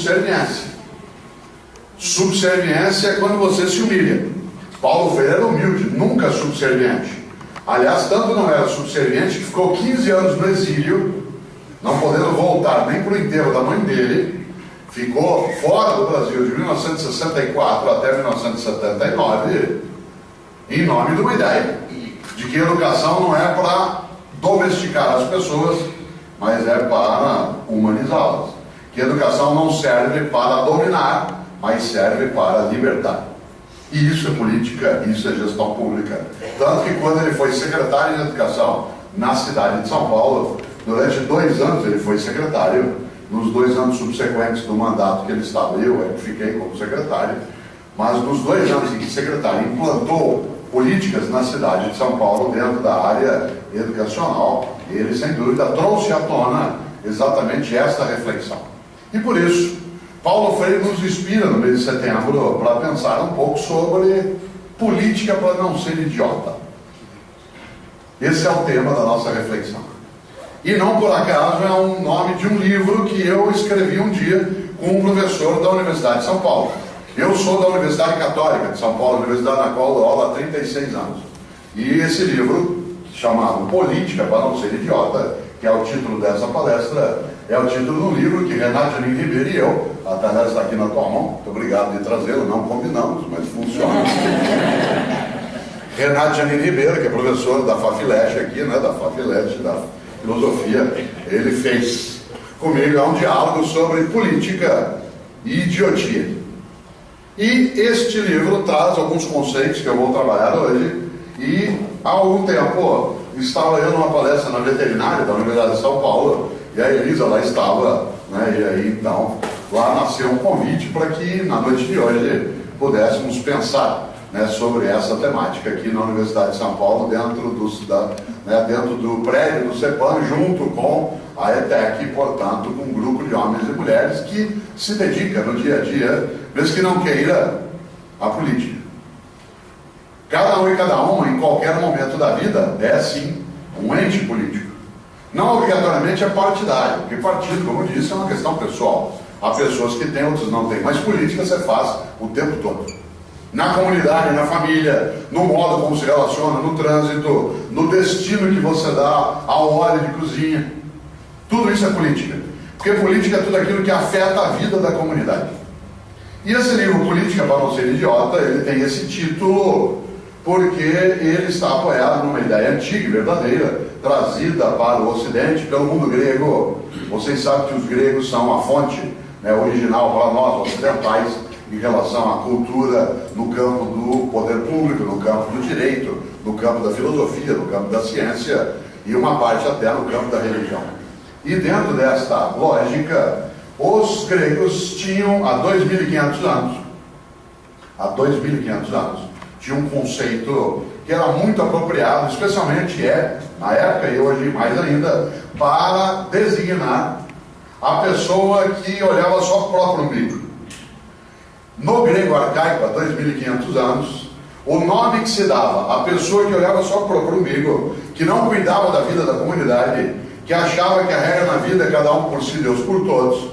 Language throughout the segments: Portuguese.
subserviência. Subserviência é quando você se humilha. Paulo Freire era humilde, nunca subserviente. Aliás, tanto não era subserviente que ficou 15 anos no exílio, não podendo voltar nem para o enterro da mãe dele, ficou fora do Brasil de 1964 até 1979, em nome de uma ideia de que educação não é para domesticar as pessoas, mas é para humanizá-las. Que educação não serve para dominar, mas serve para libertar. E isso é política, isso é gestão pública. Tanto que quando ele foi secretário de Educação na cidade de São Paulo, durante 2 anos ele foi secretário, nos 2 anos subsequentes do mandato que ele estava, eu fiquei como secretário, mas nos 2 anos em que o secretário implantou políticas na cidade de São Paulo dentro da área educacional, ele sem dúvida trouxe à tona exatamente esta reflexão. E por isso, Paulo Freire nos inspira no mês de setembro para pensar um pouco sobre política para não ser idiota. Esse é o tema da nossa reflexão. E não por acaso é o nome de um livro que eu escrevi um dia com um professor da Universidade de São Paulo. Eu sou da Universidade Católica de São Paulo, universidade na qual eu dou aula há 36 anos. E esse livro, chamado Política para não ser idiota, que é o título dessa palestra, é o título de um livro que Renato Janine Ribeiro e eu, a Thaís está aqui na tua mão, muito obrigado de trazê-lo, não combinamos, mas funciona. Renato Janine Ribeiro, que é professor da FAFILESH aqui, né, da FAFILESH, da filosofia, ele fez comigo um diálogo sobre política e idiotia. E este livro traz alguns conceitos que eu vou trabalhar hoje, e há algum tempo estava eu numa palestra na veterinária da Universidade de São Paulo, e a Elisa lá estava, né, e aí então lá nasceu um convite para que na noite de hoje pudéssemos pensar, né, sobre essa temática aqui na Universidade de São Paulo, dentro do prédio do CEPAM, junto com a ETEC, portanto, com um grupo de homens e mulheres que se dedica no dia a dia, mesmo que não queira, a política. Cada um e cada uma, em qualquer momento da vida, é sim um ente político. Não obrigatoriamente é partidário, porque partido, como eu disse, é uma questão pessoal. Há pessoas que têm, outras não têm, mas política você faz o tempo todo. Na comunidade, na família, no modo como se relaciona, no trânsito, no destino que você dá ao óleo de cozinha. Tudo isso é política. Porque política é tudo aquilo que afeta a vida da comunidade. E esse livro, Política para não ser idiota, ele tem esse título porque ele está apoiado numa ideia antiga e verdadeira, trazida para o Ocidente pelo mundo grego. Vocês sabem que os gregos são a fonte, né, original para nós ocidentais em relação à cultura no campo do poder público, no campo do direito, no campo da filosofia, no campo da ciência e uma parte até no campo da religião. E dentro desta lógica, os gregos tinham há 2.500 anos, tinha um conceito que era muito apropriado, especialmente na época e hoje mais ainda, para designar a pessoa que olhava só para o próprio umbigo. No grego arcaico, há 2.500 anos, o nome que se dava à pessoa que olhava só para o próprio umbigo, que não cuidava da vida da comunidade, que achava que a regra na vida é cada um por si, Deus por todos,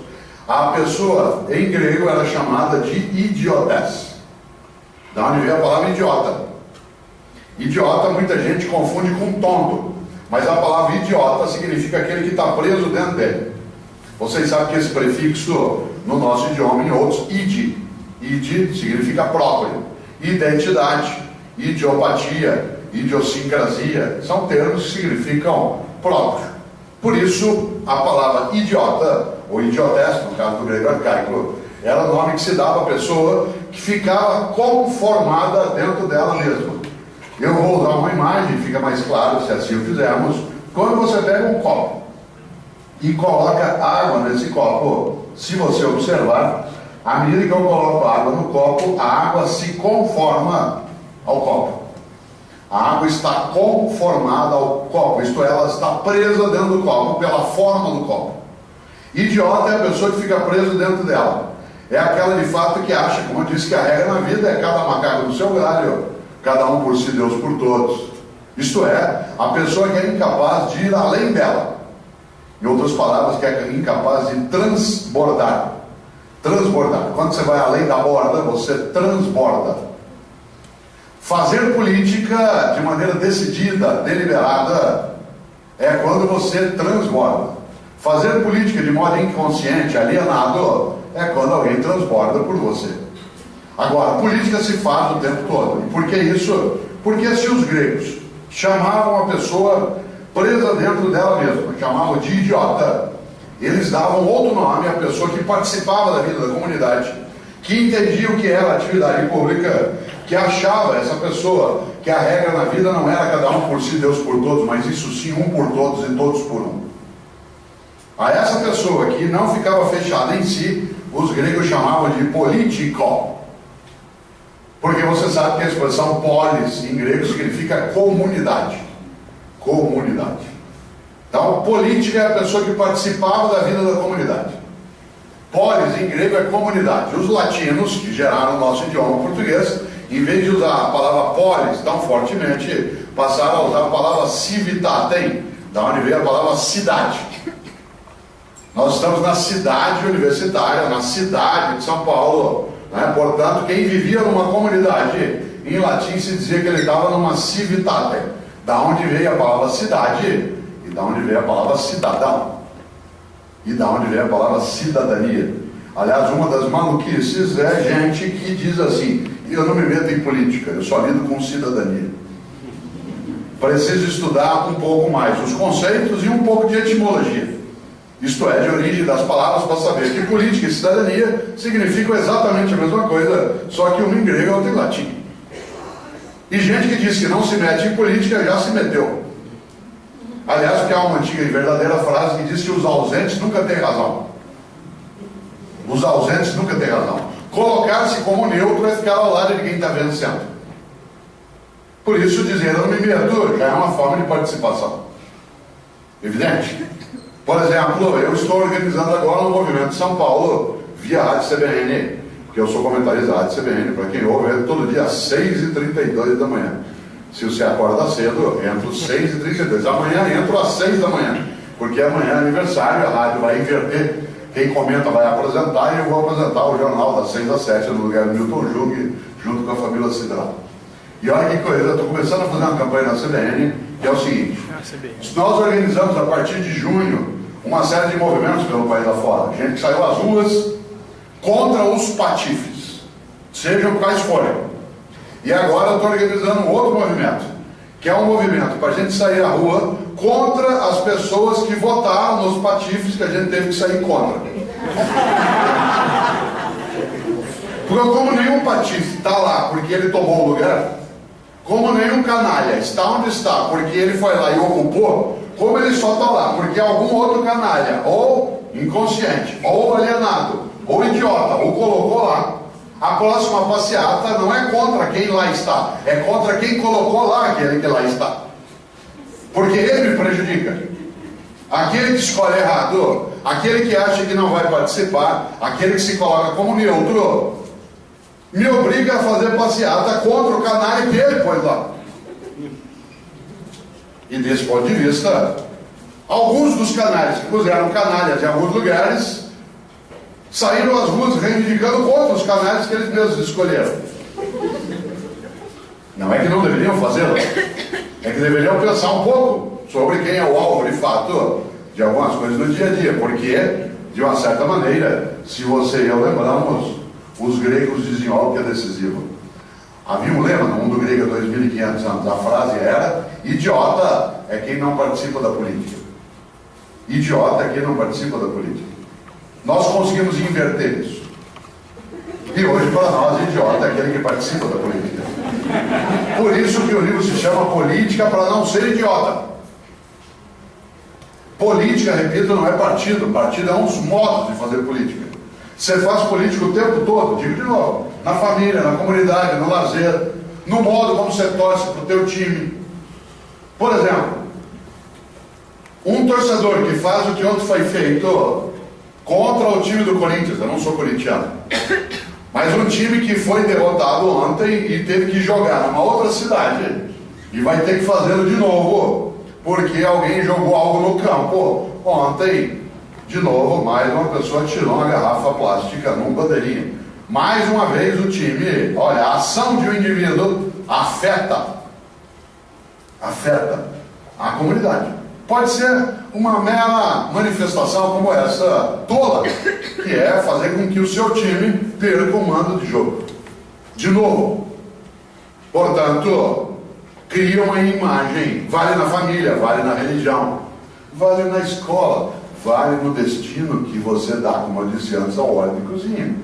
a pessoa em grego era chamada de idiotes. Da onde vem a palavra idiota. Idiota muita gente confunde com tonto, mas a palavra idiota significa aquele que está preso dentro dele. Vocês sabem que esse prefixo no nosso idioma e em outros, id significa próprio, identidade, idiopatia, idiosincrasia, são termos que significam próprio. Por isso a palavra idiota ou idiotes, no caso do grego arcaico, era o nome que se dava à pessoa que ficava conformada dentro dela mesma. Eu vou dar uma imagem, fica mais claro se assim o fizermos. Quando você pega um copo e coloca água nesse copo, se você observar, à medida que eu coloco a água no copo, a água se conforma ao copo. A água está conformada ao copo, isto é, ela está presa dentro do copo, pela forma do copo. Idiota é a pessoa que fica presa dentro dela. É aquela de fato que acha, como eu disse, que a regra na vida é cada macaco no seu galho, cada um por si, Deus por todos. Isto é, a pessoa que é incapaz de ir além dela. Em outras palavras, que é incapaz de transbordar. Transbordar. Quando você vai além da borda, você transborda. Fazer política de maneira decidida, deliberada, é quando você transborda. Fazer política de modo inconsciente, alienado, é quando alguém transborda por você. Agora, política se faz o tempo todo. E por que isso? Porque se os gregos chamavam a pessoa presa dentro dela mesma, chamavam de idiota, eles davam outro nome à pessoa que participava da vida da comunidade, que entendia o que era atividade pública, que achava essa pessoa que a regra na vida não era cada um por si, Deus por todos, mas isso sim, um por todos e todos por um. A essa pessoa que não ficava fechada em si, os gregos chamavam de político. Porque você sabe que a expressão polis em grego significa comunidade. Comunidade. Então, política é a pessoa que participava da vida da comunidade. Polis em grego é comunidade. Os latinos, que geraram o nosso idioma português, em vez de usar a palavra polis tão fortemente, passaram a usar a palavra civitatem, da onde veio a palavra cidade. Nós estamos na cidade universitária, na cidade de São Paulo, né? Portanto, quem vivia numa comunidade, em latim se dizia que ele estava numa civitate, da onde veio a palavra cidade, e da onde veio a palavra cidadão, e da onde veio a palavra cidadania. Aliás, uma das maluquices é gente que diz assim: eu não me meto em política, eu só lido com cidadania. Preciso estudar um pouco mais os conceitos e um pouco de etimologia. Isto é, de origem das palavras, para saber que política e cidadania significam exatamente a mesma coisa, só que uma em grego e outra em latim. E gente que diz que não se mete em política já se meteu. Aliás, porque há uma antiga e verdadeira frase que diz que os ausentes nunca têm razão. Os ausentes nunca têm razão. Colocar-se como neutro é ficar ao lado de quem está vencendo. Por isso, dizer eu não me meto já é uma forma de participação. Evidente? Por exemplo, eu estou organizando agora um movimento de São Paulo via Rádio CBN, porque eu sou comentarista da Rádio CBN, para quem ouve, é todo dia às 6h32 da manhã. Se você acorda cedo, entro às 6h32. Amanhã entro às 6 da manhã, porque amanhã é aniversário, a rádio vai inverter. Quem comenta vai apresentar e eu vou apresentar o jornal das 6 às 7 no lugar do Milton Jung, junto com a família Cidral. E olha que coisa, eu estou começando a fazer uma campanha na CBN, que é o seguinte: nós organizamos a partir de junho uma série de movimentos pelo país afora. Gente que saiu às ruas contra os patifes, sejam quais forem. E agora eu estou organizando um outro movimento, que é um movimento para a gente sair à rua contra as pessoas que votaram nos patifes que a gente teve que sair contra. Porque como nenhum patife está lá porque ele tomou o lugar, como nenhum canalha está onde está porque ele foi lá e ocupou, como ele só está lá porque algum outro canalha, ou inconsciente, ou alienado, ou idiota, ou colocou lá, a próxima passeata não é contra quem lá está, é contra quem colocou lá aquele que lá está. Porque ele me prejudica. Aquele que escolhe errado, aquele que acha que não vai participar, aquele que se coloca como neutro, me obriga a fazer passeata contra o canalha que ele pôs lá. E desse ponto de vista, alguns dos canalhas que puseram canalhas em alguns lugares saíram às ruas reivindicando contra os canalhas que eles mesmos escolheram. Não é que não deveriam fazê-lo, é que deveriam pensar um pouco sobre quem é o alvo de fato de algumas coisas no dia a dia, porque, de uma certa maneira, se você e eu lembramos, os gregos diziam algo que é decisivo. Havia um lema no mundo grego há 2500 anos, a frase era: idiota é quem não participa da política. Idiota é quem não participa da política. Nós conseguimos inverter isso. E hoje, para nós, idiota é aquele que participa da política. Por isso que o livro se chama Política para não ser idiota. Política, repito, não é partido. Partido é um dos modos de fazer política. Você faz política o tempo todo, digo de novo, na família, na comunidade, no lazer, no modo como você torce para o teu time. Por exemplo, um torcedor que faz o que ontem foi feito contra o time do Corinthians, eu não sou corintiano, mas um time que foi derrotado ontem e teve que jogar numa outra cidade e vai ter que fazê-lo de novo porque alguém jogou algo no campo ontem De novo, mais uma pessoa tirou uma garrafa plástica num bandeirinho. Mais uma vez o time, olha, a ação de um indivíduo afeta a comunidade. Pode ser uma mera manifestação como essa tola, que é fazer com que o seu time perca o mando de jogo. De novo. Portanto, cria uma imagem, vale na família, vale na religião, vale na escola, vale no destino que você dá, como eu disse antes, ao óleo de cozinha.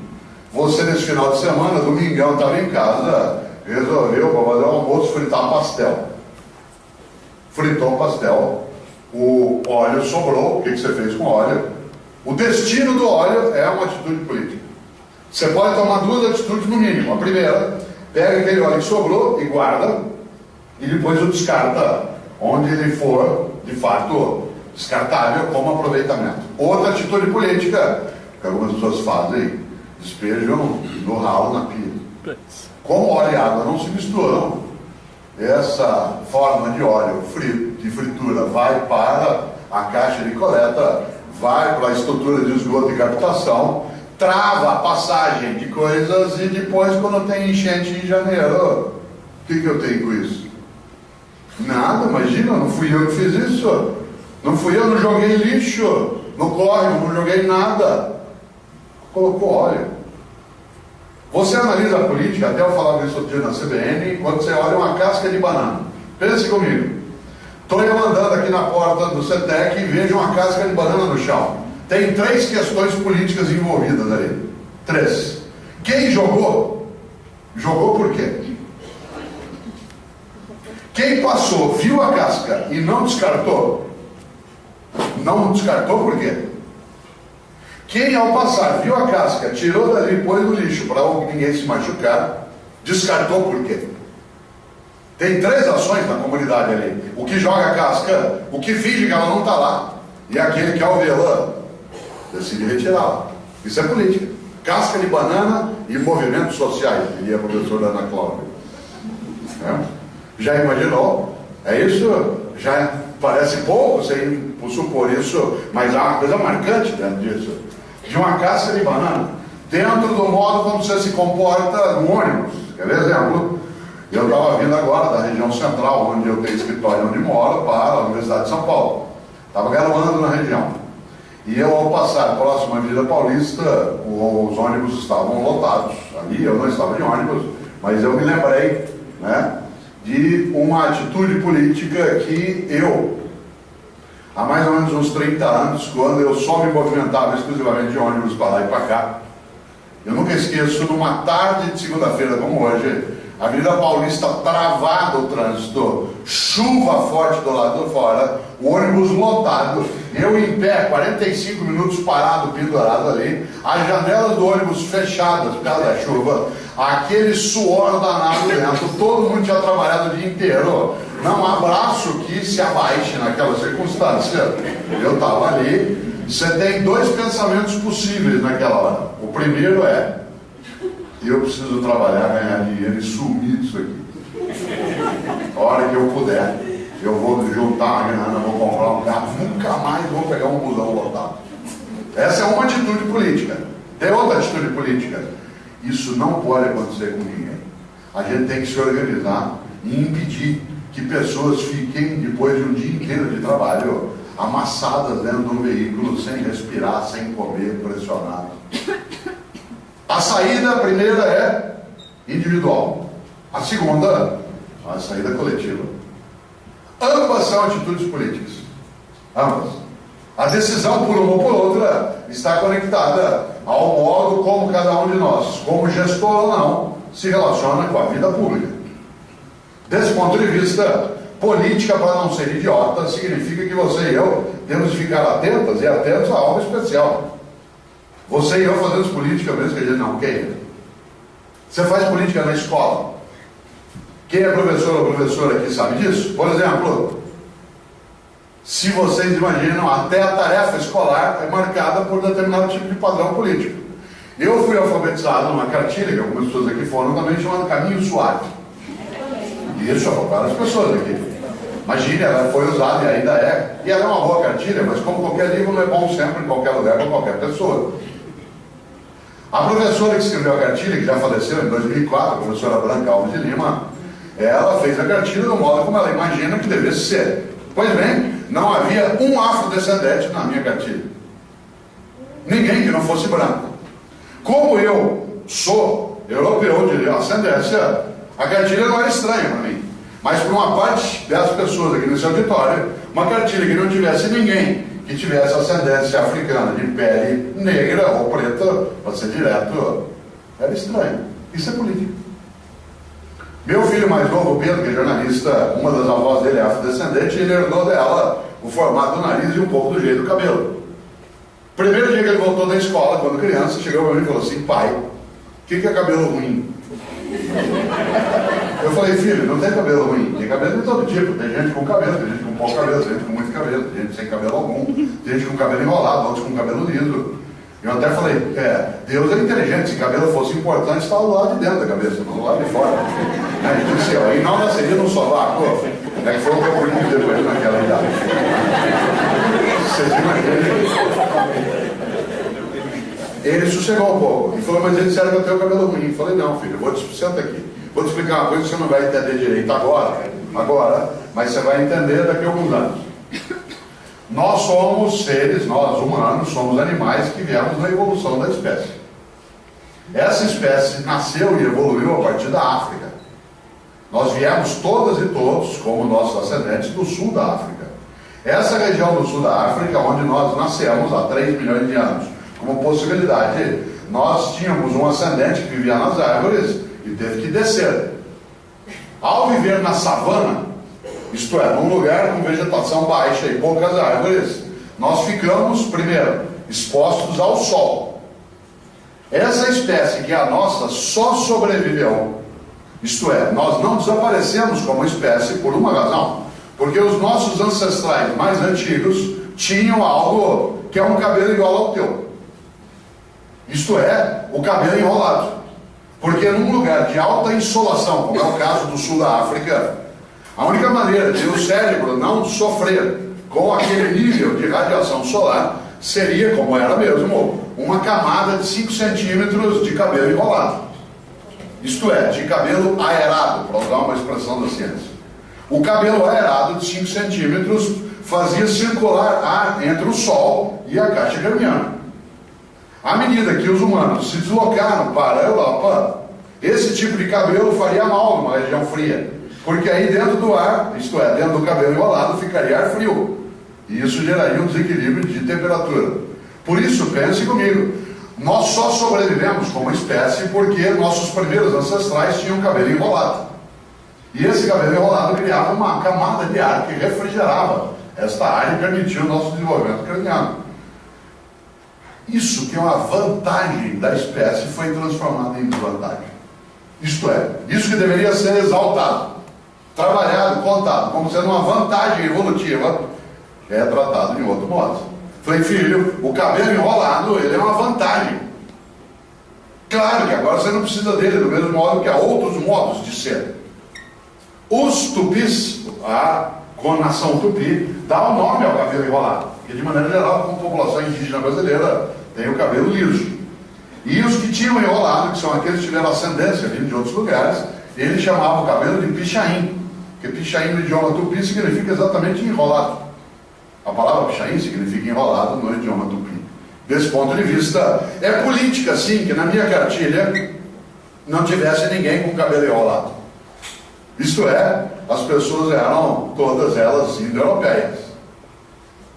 Você, nesse final de semana, domingão, estava em casa, resolveu, para fazer o almoço, fritar pastel. Fritou o pastel, o óleo sobrou, o que você fez com o óleo? O destino do óleo é uma atitude política. Você pode tomar duas atitudes no mínimo. A primeira, pega aquele óleo que sobrou e guarda, e depois o descarta onde ele for, de fato, descartável como aproveitamento. Outra atitude política, que algumas pessoas fazem, despejam no ralo, na pia. Como óleo e água não se misturam, essa forma de óleo de fritura vai para a caixa de coleta, vai para a estrutura de esgoto e captação, trava a passagem de coisas e depois, quando tem enchente em janeiro, o que eu tenho com isso? Nada, imagina, não fui eu que fiz isso. Não fui eu, não joguei lixo no córrego, não joguei nada. Colocou óleo. Você analisa a política, até eu falava isso outro dia na CBN, quando você olha uma casca de banana. Pense comigo. Estou eu andando aqui na porta do CETEC e vejo uma casca de banana no chão. Tem 3 questões políticas envolvidas ali. 3. Quem jogou? Jogou por quê? Quem passou, viu a casca e não descartou? Não descartou por quê? Quem, ao passar, viu a casca, tirou dali e pôs no lixo para ninguém se machucar, descartou por quê? Tem 3 ações na comunidade ali. O que joga a casca, o que finge que ela não está lá, e aquele que, ao vê-la, decide retirá-la. Isso é política. Casca de banana e movimentos sociais, diria a professora Ana Cláudia. Já imaginou? É isso? Já parece pouco, sem supor isso, mas há uma coisa marcante dentro disso. De uma casca de banana, dentro do modo como você se comporta no ônibus. Quer ver exemplo? Eu estava vindo agora da região central, onde eu tenho escritório onde moro, para a Universidade de São Paulo. Estava garoando na região. E eu, ao passar próximo à Avenida Paulista, os ônibus estavam lotados. Ali eu não estava de ônibus, mas eu me lembrei, né, de uma atitude política que eu, há mais ou menos uns 30 anos, quando eu só me movimentava exclusivamente de ônibus para lá e para cá, eu nunca esqueço, numa tarde de segunda-feira como hoje, a Avenida Paulista travada o trânsito, chuva forte do lado de fora, o ônibus lotado, eu em pé, 45 minutos parado, pendurado ali, as janelas do ônibus fechadas por causa da chuva, aquele suor danado dentro, todo mundo tinha trabalhado o dia inteiro, não há braço que se abaixe naquela circunstância. Eu estava ali. Você tem 2 pensamentos possíveis naquela hora. O primeiro é: eu preciso trabalhar, ganhar dinheiro e sumir disso aqui. A hora que eu puder, eu vou juntar uma grana, vou comprar um carro, nunca mais vou pegar um busão lotado. Essa é uma atitude política. Tem outra atitude política. Isso não pode acontecer com ninguém. A gente tem que se organizar e impedir que pessoas fiquem, depois de um dia inteiro de trabalho, amassadas dentro de um veículo, sem respirar, sem comer, pressionadas. A saída, a primeira, é individual. A segunda, a saída coletiva. Ambas são atitudes políticas. Ambas. A decisão por uma ou por outra está conectada ao modo como cada um de nós, como gestor ou não, se relaciona com a vida pública. Desse ponto de vista, política, para não ser idiota, significa que você e eu temos de ficar atentas e atentos a algo especial. Você e eu fazemos política mesmo que a gente não queira. Você faz política na escola. Quem é professor ou professora aqui sabe disso? Por exemplo, se vocês imaginam, até a tarefa escolar é marcada por determinado tipo de padrão político. Eu fui alfabetizado numa cartilha, que algumas pessoas aqui foram também, chamada Caminho Suave. Isso, várias pessoas aqui. Imagine, ela foi usada e ainda é. E ela é uma boa cartilha, mas como qualquer livro, não é bom sempre em qualquer lugar para qualquer pessoa. A professora que escreveu a cartilha, que já faleceu em 2004, a professora Branca Alves de Lima, ela fez a cartilha do modo como ela imagina que devesse ser. Pois bem, não havia um afrodescendente na minha cartilha. Ninguém que não fosse branco. Como eu sou europeu de ascendência, a cartilha não era estranha para mim. Mas para uma parte das pessoas aqui nesse auditório, uma cartilha que não tivesse ninguém que tivesse ascendência africana, de pele negra ou preta, para ser direto, era estranho. Isso é política. Meu filho mais novo, Pedro, que é jornalista, uma das avós dele é afrodescendente, ele herdou dela o formato do nariz e um pouco do jeito do cabelo. Primeiro dia que ele voltou da escola, quando criança, chegou para mim e falou assim: pai, o que é cabelo ruim? Eu falei: filho, não tem cabelo ruim, tem cabelo de todo tipo, tem gente com cabelo, tem gente com pouco cabelo, tem gente com muito cabelo, tem gente sem cabelo algum, tem gente com cabelo enrolado, outros com cabelo liso. Eu até falei: Deus é inteligente, se cabelo fosse importante, estava do lado de dentro da cabeça, não do lado de fora. Ele disse: e não nasceria num sovaco. É que foi um pouco muito depois naquela idade. Vocês imaginam? Ele sossegou um pouco e falou: mas eles disseram que eu tenho cabelo ruim. Eu falei: não, filho, senta aqui, vou te explicar uma coisa que você não vai entender direito agora, mas você vai entender daqui a alguns anos. Nós somos seres, nós humanos, somos animais que viemos na evolução da espécie. Essa espécie nasceu e evoluiu a partir da África. Nós viemos todas e todos, como nossos ascendentes, do sul da África. Essa região do sul da África, onde nós nascemos há 3 milhões de anos, como possibilidade, nós tínhamos um ascendente que vivia nas árvores e teve que descer. Ao viver na savana, isto é, num lugar com vegetação baixa e poucas árvores, nós ficamos, primeiro, expostos ao sol. Essa espécie, que é a nossa, só sobreviveu. Isto é, nós não desaparecemos como espécie por uma razão, porque os nossos ancestrais mais antigos tinham algo que é um cabelo igual ao teu. Isto é, o cabelo enrolado. Porque num lugar de alta insolação, como é o caso do sul da África, a única maneira de o cérebro não sofrer com aquele nível de radiação solar seria, como era mesmo, uma camada de 5 centímetros de cabelo enrolado. Isto é, de cabelo aerado, para usar uma expressão da ciência. O cabelo aerado de 5 centímetros fazia circular ar entre o Sol e a caixa craniana. À medida que os humanos se deslocaram para a Europa, esse tipo de cabelo faria mal numa região fria, porque aí dentro do ar, isto é, dentro do cabelo enrolado, ficaria ar frio, e isso geraria um desequilíbrio de temperatura. Por isso, pense comigo, nós só sobrevivemos como espécie porque nossos primeiros ancestrais tinham cabelo enrolado, e esse cabelo enrolado criava uma camada de ar que refrigerava esta área e permitia o nosso desenvolvimento craniano. Isso que é uma vantagem da espécie foi transformado em desvantagem. Isto é, isso que deveria ser exaltado, trabalhado, contado como sendo uma vantagem evolutiva, é tratado de outro modo. Falei: filho, o cabelo enrolado, ele é uma vantagem. Claro que agora você não precisa dele do mesmo modo que há outros modos de ser. Os tupis, com a nação tupi, dá o nome ao cabelo enrolado, porque de maneira geral, como população indígena brasileira, tem o cabelo liso. E os que tinham enrolado, que são aqueles que tiveram ascendência vindo de outros lugares, eles chamavam o cabelo de pichain, porque pichain no idioma tupi significa exatamente enrolado. A palavra pichain significa enrolado no idioma tupi. Desse ponto de vista, é política sim que na minha cartilha não tivesse ninguém com cabelo enrolado. Isto é, as pessoas eram todas elas indo-europeias.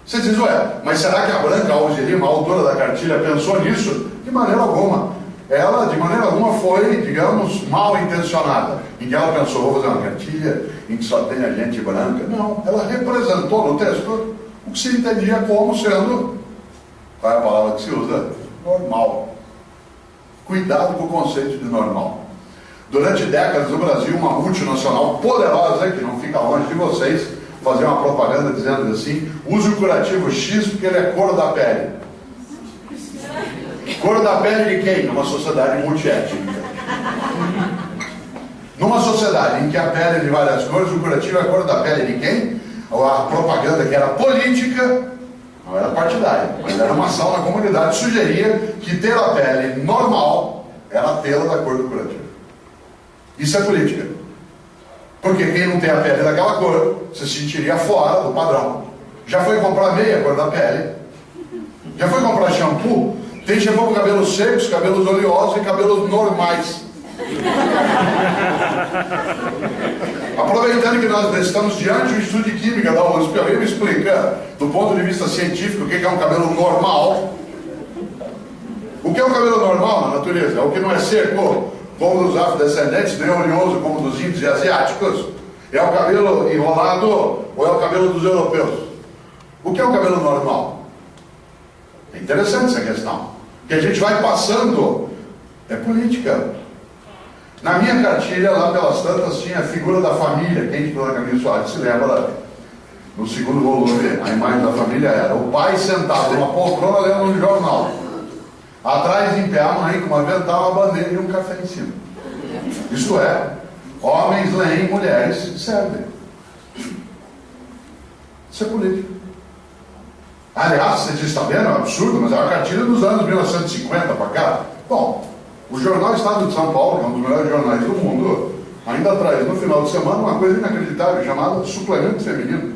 Você diz: ué, mas será que a Branca Alves de Lima, a autora da cartilha, pensou nisso? De maneira alguma. Ela, de maneira alguma, foi, digamos, mal intencionada. Em que ela pensou: vou fazer uma cartilha em que só tem a gente branca. Não, ela representou no texto o que se entendia como sendo, qual é a palavra que se usa? Normal. Cuidado com o conceito de normal. Durante décadas no Brasil, uma multinacional poderosa, que não fica longe de vocês, fazia uma propaganda dizendo assim: use o curativo X porque ele é cor da pele. Cor da pele de quem? Numa sociedade multiétnica. Numa sociedade em que a pele é de várias cores, o curativo é a cor da pele de quem? A propaganda, que era política, não era partidária, mas era uma ação na comunidade, sugeria que ter a pele normal era tê-la da cor do curativo. Isso é política. Porque quem não tem a pele daquela cor se sentiria fora do padrão. Já foi comprar meia cor da pele? Já foi comprar shampoo? Tem shampoo com cabelos secos, cabelos oleosos e cabelos normais. Aproveitando que nós estamos diante do Instituto de Química da USP, alguém me explica, do ponto de vista científico, o que é um cabelo normal? O que é um cabelo normal na natureza? É o que não é seco, como dos afrodescendentes, nem oleoso, como dos índios e asiáticos? É o cabelo enrolado ou é o cabelo dos europeus? O que é um cabelo normal? É interessante essa questão. Que a gente vai passando, é política. Na minha cartilha, lá pelas tantas, tinha a figura da família. Quem de Dona Camila Soares se lembra? No segundo volume, a imagem da família era o pai sentado numa poltrona lendo um jornal. Atrás, em pé, a mãe com uma avental, uma bandeira e um café em cima. Isto é, homens leem, mulheres servem. Isso é política. Aliás, você está vendo, é um absurdo, mas é uma cartilha dos anos 1950 para cá. Bom, o jornal Estado de São Paulo, que é um dos melhores jornais do mundo, ainda traz no final de semana uma coisa inacreditável chamada suplemento feminino.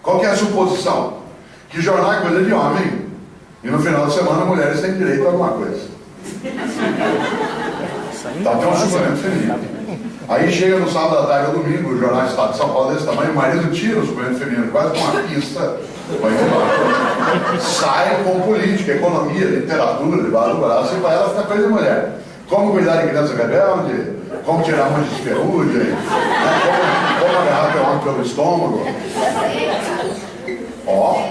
Qual que é a suposição? Que jornal é coisa de homem e no final de semana mulheres têm direito a alguma coisa. Então tem um suplemento feminino. Aí chega no sábado à tarde ou domingo, o jornal Estado de São Paulo desse tamanho, o marido tira o suplemento feminino, quase com uma pista, vai embora. Sai com política, economia, literatura, debaixo do braço, e para ela ficar coisa de mulher. Como cuidar de criança rebelde, como tirar mancha de ferrugem, né? como agarrar teu homem pelo estômago. Ó,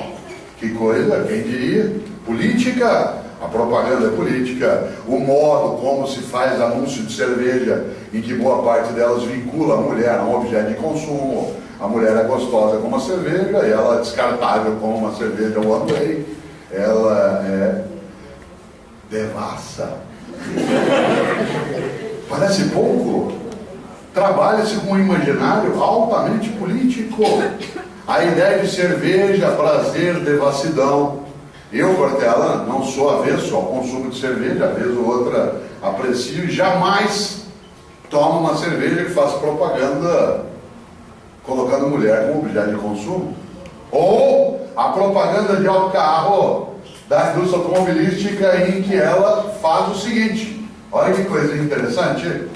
que coisa, quem diria? Política. A propaganda é política, o modo como se faz anúncio de cerveja, em que boa parte delas vincula a mulher a um objeto de consumo. A mulher é gostosa como uma cerveja, e ela é descartável como uma cerveja one way. Ela é devassa. Parece pouco? Trabalha-se com um imaginário altamente político. A ideia de cerveja, prazer, devassidão. Eu, Cortella, não sou avesso ao consumo de cerveja, às vezes ou outra aprecio e jamais tomo uma cerveja que faça propaganda colocando mulher como objeto de consumo. Ou a propaganda de carro da indústria automobilística em que ela faz o seguinte, olha que coisa interessante,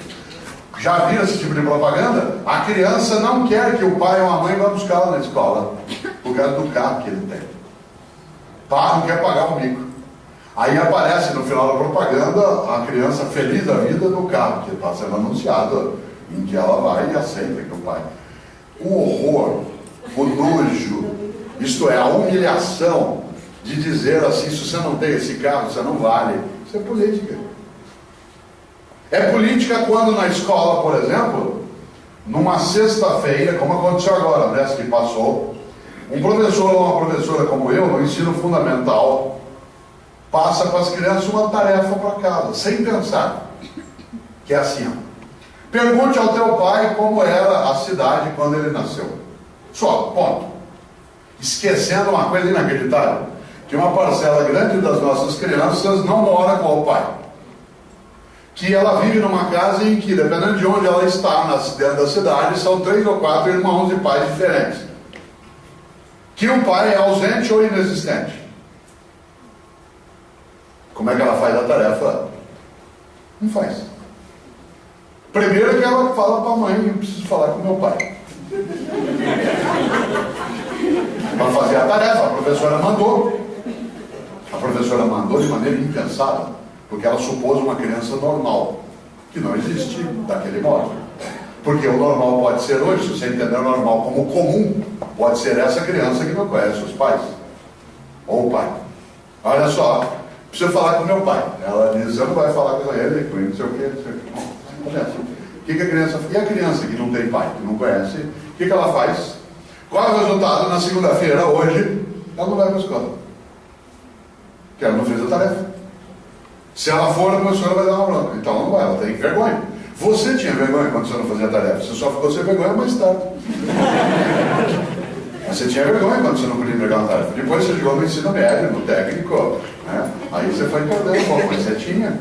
já viram esse tipo de propaganda? A criança não quer que o pai ou a mãe vá buscá-la na escola, por causa do carro que ele tem. Não quer pagar o mico. Aí aparece no final da propaganda a criança feliz da vida no carro, que está sendo anunciado, em que ela vai e aceita que o pai. O horror, o nojo, isto é, a humilhação de dizer assim, se você não tem esse carro, você não vale. Isso é política. É política quando na escola, por exemplo, numa sexta-feira, como aconteceu agora, nessa que passou, um professor ou uma professora como eu, no ensino fundamental, passa para as crianças uma tarefa para casa, sem pensar. Que é assim, ó. Pergunte ao teu pai como era a cidade quando ele nasceu. Só, ponto. Esquecendo uma coisa inacreditável, que uma parcela grande das nossas crianças não mora com o pai. Que ela vive numa casa em que, dependendo de onde ela está, dentro da cidade, são 3 ou 4 irmãos e pais diferentes. Que o pai é ausente ou inexistente. Como é que ela faz a tarefa? Não faz. Primeiro que ela fala para a mãe, eu preciso falar com meu pai. Para fazer a tarefa, a professora mandou. A professora mandou de maneira impensada, porque ela supôs uma criança normal, que não existe daquele modo. Porque o normal pode ser hoje, se você entender o normal como comum, pode ser essa criança que não conhece os pais. Ou o pai. Olha só, preciso falar com meu pai. Ela diz, você não vai falar com ele, com não sei o que, não sei o que. Bom, começa. O que a criança... E a criança que não tem pai, que não conhece, o que ela faz? Qual é o resultado na segunda-feira, hoje? Ela não vai para a escola. Porque ela não fez a tarefa. Se ela for, a professora vai dar uma bronca. Então ela não vai, ela tem vergonha. Você tinha vergonha quando você não fazia tarefa, você só ficou sem vergonha mais tarde. Mas você tinha vergonha quando você não podia entregar uma tarefa. Depois você chegou no ensino médio, no técnico, né? Aí você foi perdendo um pouco, mas você tinha.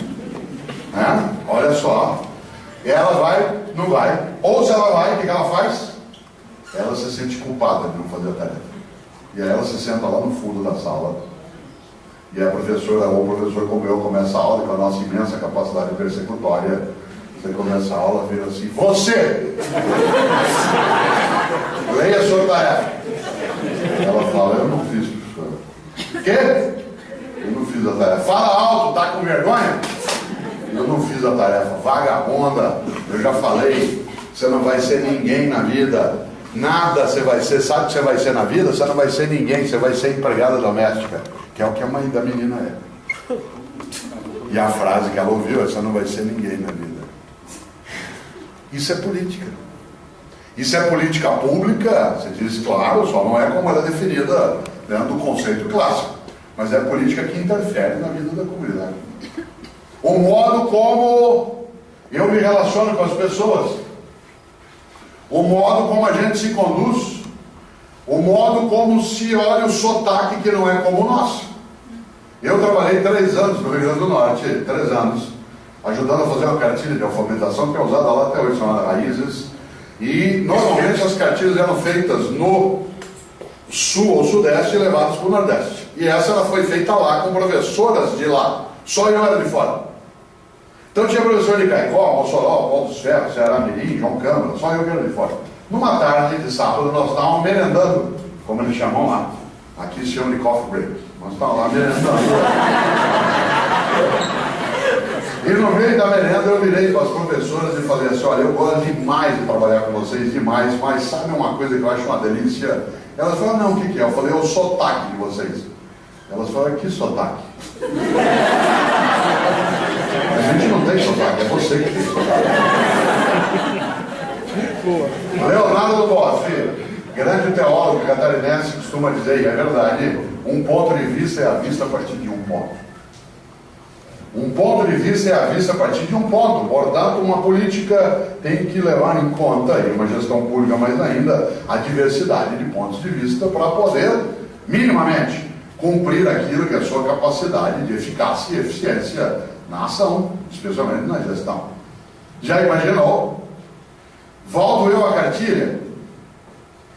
Né? Olha só, ela vai, não vai. Ou se ela vai, o que ela faz? Ela se sente culpada de não fazer a tarefa. E aí ela se senta lá no fundo da sala. E a professora ou o professor, como eu, começa a aula, com a nossa imensa capacidade persecutória. Você começa a aula, vira assim: você! Leia a sua tarefa. Ela fala: eu não fiz, professor. Quê? Eu não fiz a tarefa. Fala alto, tá com vergonha? Eu não fiz a tarefa. Vagabunda, eu já falei, você não vai ser ninguém na vida. Nada você vai ser. Sabe o que você vai ser na vida? Você não vai ser ninguém, você vai ser empregada doméstica, que é o que a mãe da menina é. E a frase que ela ouviu é: você não vai ser ninguém na vida. Isso é política. Isso é política pública, você diz, claro, só não é como ela é definida dentro do conceito clássico, mas é política que interfere na vida da comunidade. O modo como eu me relaciono com as pessoas, o modo como a gente se conduz, o modo como se olha o sotaque que não é como o nosso. Eu trabalhei 3 anos no Rio Grande do Norte, 3 anos, ajudando a fazer uma cartilha de alfabetização que é usada lá até hoje, chamada Raízes. E normalmente as cartilhas eram feitas no sul ou sudeste e levadas para o nordeste. E essa ela foi feita lá com professoras de lá. Só eu era de fora. Então tinha professor de Caicó, Mossoró, Paulo dos Ferros, Ceará Mirim, João Câmara, só eu que era de fora. Numa tarde de sábado nós estávamos merendando, como eles chamam lá. Aqui se chama de coffee break. Nós estávamos lá merendando. E no meio da merenda eu virei para as professoras e falei assim: olha, eu gosto demais de trabalhar com vocês, demais, mas sabe uma coisa que eu acho uma delícia? Elas falaram: não, o que é? Eu falei: é o sotaque de vocês. Elas falaram: que sotaque? A gente não tem sotaque, é você que tem sotaque. Leonardo Boff, grande teólogo catarinense, costuma dizer, e é verdade, um ponto de vista é a vista a partir de um ponto. Um ponto de vista é a vista a partir de um ponto. Portanto, uma política tem que levar em conta, e uma gestão pública mais ainda, a diversidade de pontos de vista para poder, minimamente, cumprir aquilo que é a sua capacidade de eficácia e eficiência na ação, especialmente na gestão. Já imaginou? Volto eu à cartilha.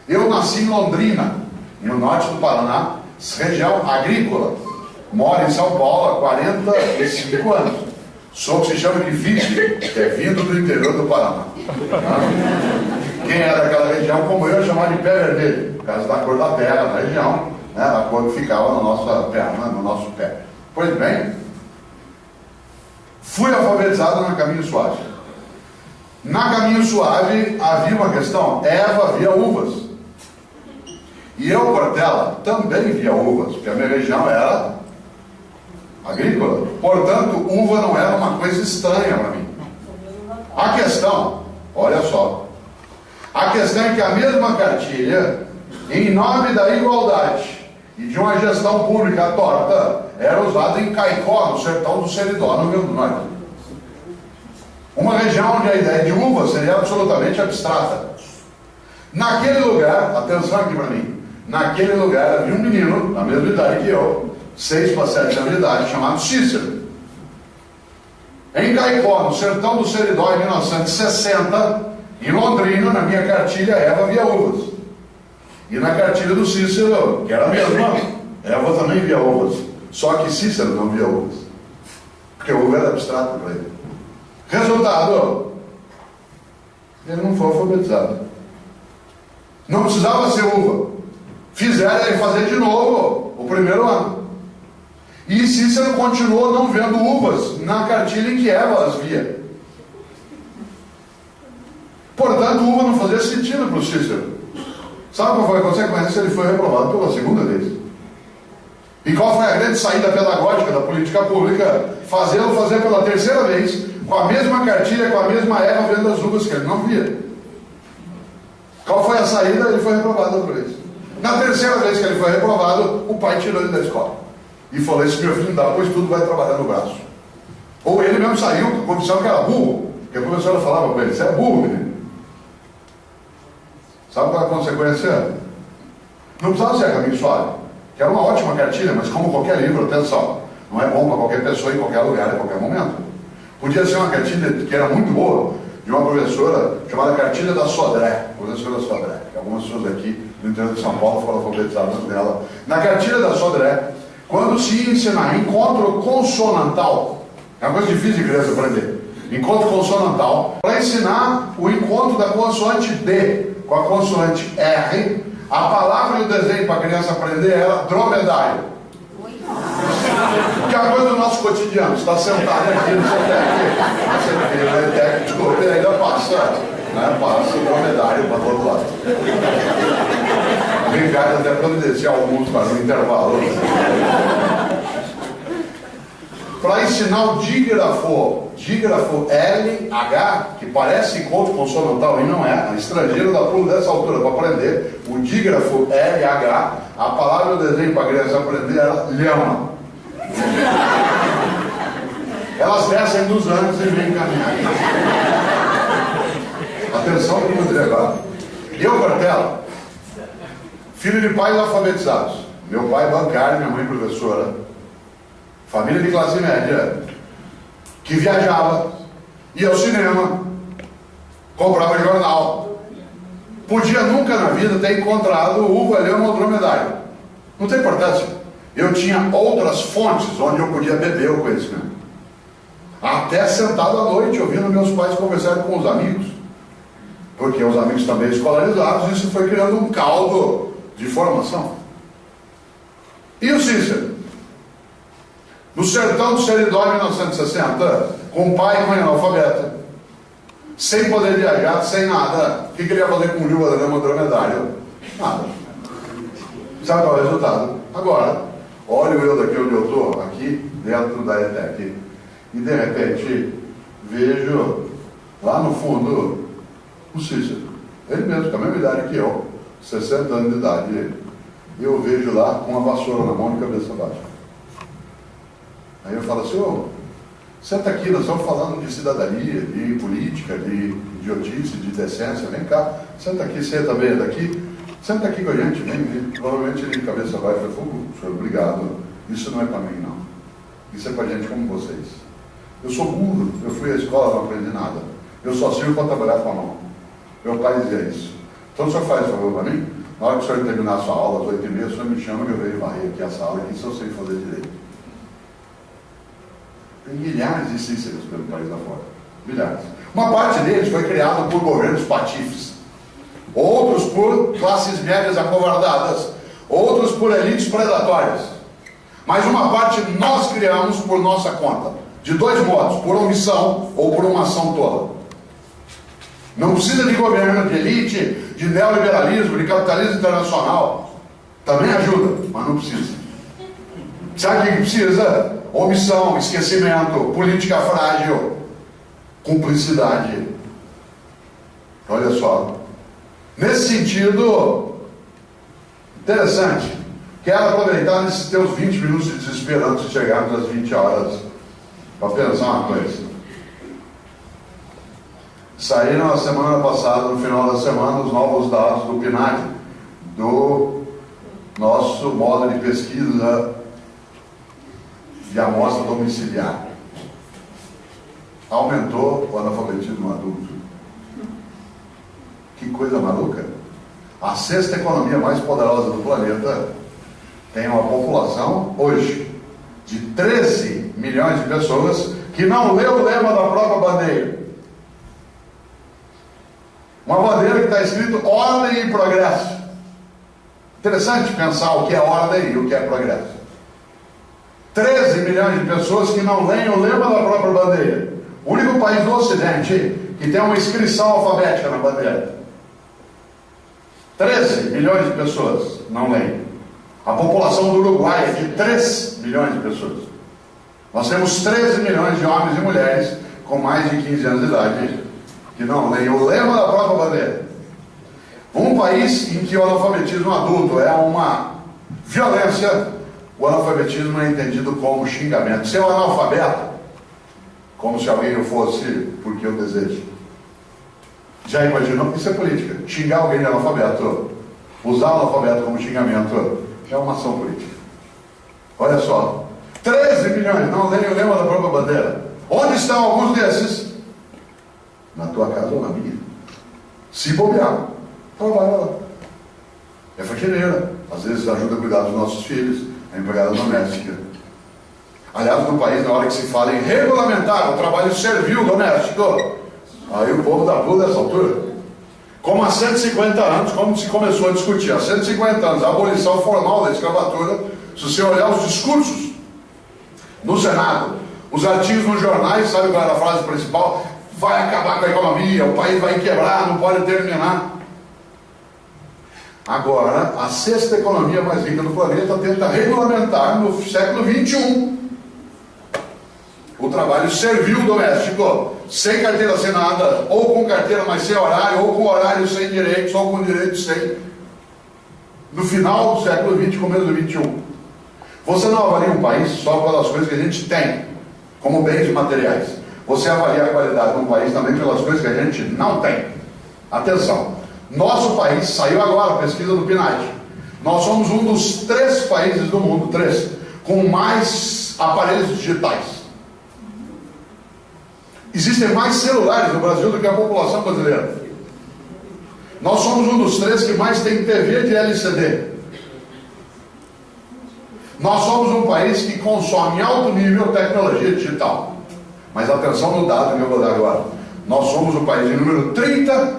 Eu nasci em Londrina, no norte do Paraná, região agrícola. Moro em São Paulo há 45 anos. Sou o que se chama de vice, que é vindo do interior do Paraná. Quem é daquela região, como eu, chamava de pé vermelho, por causa da cor da terra da região, né, a cor que ficava na nossa perna, no nosso pé. Pois bem, fui alfabetizado na Caminho Suave. Na Caminho Suave havia uma questão: Eva via uvas. E eu, Portela, também via uvas, porque a minha região era agrícola. Portanto, uva não era uma coisa estranha para mim. A questão, olha só, a questão é que a mesma cartilha, em nome da igualdade e de uma gestão pública torta, era usada em Caicó, no sertão do Seridó, no Rio Grande do Norte. Uma região onde a ideia de uva seria absolutamente abstrata. Naquele lugar, atenção aqui para mim, naquele lugar havia um menino, da mesma idade que eu, 6 para 7 anos de idade, chamado Cícero. Em Caicó, no sertão do Seridó, em 1960, em Londrina, na minha cartilha, Eva via uvas. E na cartilha do Cícero, que era a mesma, Eva também via uvas. Só que Cícero não via uvas, porque uva era abstrato para ele. Resultado: ele não foi alfabetizado. Não precisava ser uva. Fizeram ele fazer de novo o primeiro ano. E Cícero continuou não vendo uvas na cartilha em que Eva as via. Portanto, uva não fazia sentido para o Cícero. Sabe qual foi a consequência? Ele foi reprovado pela segunda vez. E qual foi a grande saída pedagógica da política pública? Fazê-lo fazer pela terceira vez, com a mesma cartilha, com a mesma Eva vendo as uvas que ele não via. Qual foi a saída? Ele foi reprovado outra vez. Na terceira vez que ele foi reprovado, o pai tirou ele da escola e falou: esse meu filho não dá, pois tudo vai trabalhar no braço. Ou ele mesmo saiu com a condição que era burro, Porque a professora falava para ele: você é burro, menino. Sabe qual é a consequência? Não precisava ser caminho suave, que era uma ótima cartilha, mas como qualquer livro, atenção, não é bom para qualquer pessoa em qualquer lugar, em qualquer momento. Podia ser uma cartilha que era muito boa, de uma professora chamada Cartilha da Sodré, professora Sodré, que algumas pessoas aqui do interior de São Paulo foram alfabetizadas dela. Na Cartilha da Sodré, quando se ia ensinar encontro consonantal, é uma coisa difícil de criança aprender, encontro consonantal, para ensinar o encontro da consoante D com a consoante R, a palavra e o desenho para a criança aprender era dromedário. Que é uma coisa do nosso cotidiano. Você está sentado aqui, não sei o que é técnico, ele ainda passa, né? Passa o dromedário para todo lado. O Ricardo até providenciar alguns para o intervalo. Para ensinar o dígrafo LH, que parece encontro consonantal e não é, estrangeiro dá pulo dessa altura para aprender, o dígrafo LH, a palavra e o desenho para a criança aprender era lhama. Elas descem dos anos e vêm caminhar. Atenção que eu vou dizer agora. Eu, Cortella, filho de pais alfabetizados, meu pai bancário, minha mãe professora, família de classe média, que viajava, ia ao cinema, comprava jornal. Podia nunca na vida ter encontrado uva, lhama ou dromedário. Não tem importância. Eu tinha outras fontes onde eu podia beber o conhecimento. Até sentado à noite, ouvindo meus pais conversarem com os amigos. Porque os amigos também escolarizados, isso foi criando um caldo de formação. E o Cícero? No sertão do Seridó, em 1960, com um pai com analfabeto, sem poder viajar, sem nada. O que ele ia fazer com uva, lhama, dromedário? Nada. Sabe qual é o resultado? Agora, olho eu daqui onde eu estou, aqui dentro da ETEC, e de repente vejo lá no fundo o Cícero, ele mesmo, com a mesma idade que eu, 60 anos de idade, e eu vejo lá com uma vassoura na mão e cabeça baixa. Aí eu falo assim: ô, senta aqui, nós estamos falando de cidadania, de política, de idiotice, de decência, vem cá, senta aqui, senta bem daqui, senta aqui com a gente, vem. Provavelmente ele de cabeça baixa falou: senhor, obrigado, isso não é para mim não, isso é para gente como vocês. Eu sou burro, eu fui à escola, não aprendi nada, eu só sirvo para trabalhar com a mão. Meu pai dizia isso. Então o senhor faz favor para mim, na hora que o senhor terminar a sua aula às 8h30, o senhor me chama que eu venho varrer aqui a sala, aqui, se eu sei fazer direito. Tem milhares de Cíceros pelo país afora. Milhares. Uma parte deles foi criada por governos patifes. Outros por classes médias acovardadas. Outros por elites predatórias. Mas uma parte nós criamos por nossa conta. De dois modos: por omissão ou por uma ação tola. Não precisa de governo, de elite, de neoliberalismo, de capitalismo internacional. Também ajuda, mas não precisa. Sabe o que precisa? Omissão, esquecimento, política frágil, cumplicidade. Olha só. Nesse sentido, interessante. Quero aproveitar nesses teus 20 minutos de desespero antes de chegarmos às 20 horas para pensar uma coisa. Saíram na semana passada, no final da semana, os novos dados do PNAD, do nosso modo de pesquisa de amostra domiciliar. Aumentou o analfabetismo adulto. Que coisa maluca. A sexta economia mais poderosa do planeta tem uma população, hoje, de 13 milhões de pessoas que não lê o lema da própria bandeira. Uma bandeira que está escrito ordem e progresso. Interessante pensar o que é ordem e o que é progresso. 13 milhões de pessoas que não leem o lema da própria bandeira. O único país do Ocidente que tem uma inscrição alfabética na bandeira. 13 milhões de pessoas não leem. A população do Uruguai é de 3 milhões de pessoas. Nós temos 13 milhões de homens e mulheres com mais de 15 anos de idade que não leem o lema da própria bandeira. Um país em que o analfabetismo adulto é uma violência, o analfabetismo é entendido como xingamento. Ser um analfabeto como se alguém o fosse porque eu desejo. Já imaginou? Isso é política. Xingar alguém de analfabeto, usar o analfabeto como xingamento, é uma ação política. Olha só, 13 milhões, não tem o lema da própria bandeira. Onde estão alguns desses? Na tua casa ou na minha? Se bobear, trabalha lá. É faxineira, às vezes ajuda a cuidar dos nossos filhos, é empregada doméstica. Aliás, no país, na hora que se fala em regulamentar o trabalho servil doméstico, aí o povo dá pulo dessa altura. Como há 150 anos, como se começou a discutir, há 150 anos, a abolição formal da escravatura, se você olhar os discursos no Senado, os artigos nos jornais, sabe qual era a frase principal? Vai acabar com a economia, o país vai quebrar, não pode terminar. Agora, a sexta economia mais rica do planeta tenta regulamentar no século XXI o trabalho servil doméstico, sem carteira assinada, ou com carteira, mas sem horário, ou com horário sem direitos, ou com direitos sem. No final do século XX, começo do XXI. Você não avalia um país só pelas coisas que a gente tem, como bens materiais. Você avalia a qualidade de um país também pelas coisas que a gente não tem. Atenção, nosso país, saiu agora a pesquisa do PNAD, nós somos um dos 3 países do mundo, 3, com mais aparelhos digitais. Existem mais celulares no Brasil do que a população brasileira. Nós somos um dos 3 que mais tem TV de LCD. Nós somos um país que consome em alto nível tecnologia digital. Mas atenção no dado que eu vou dar agora. Nós somos o país número 30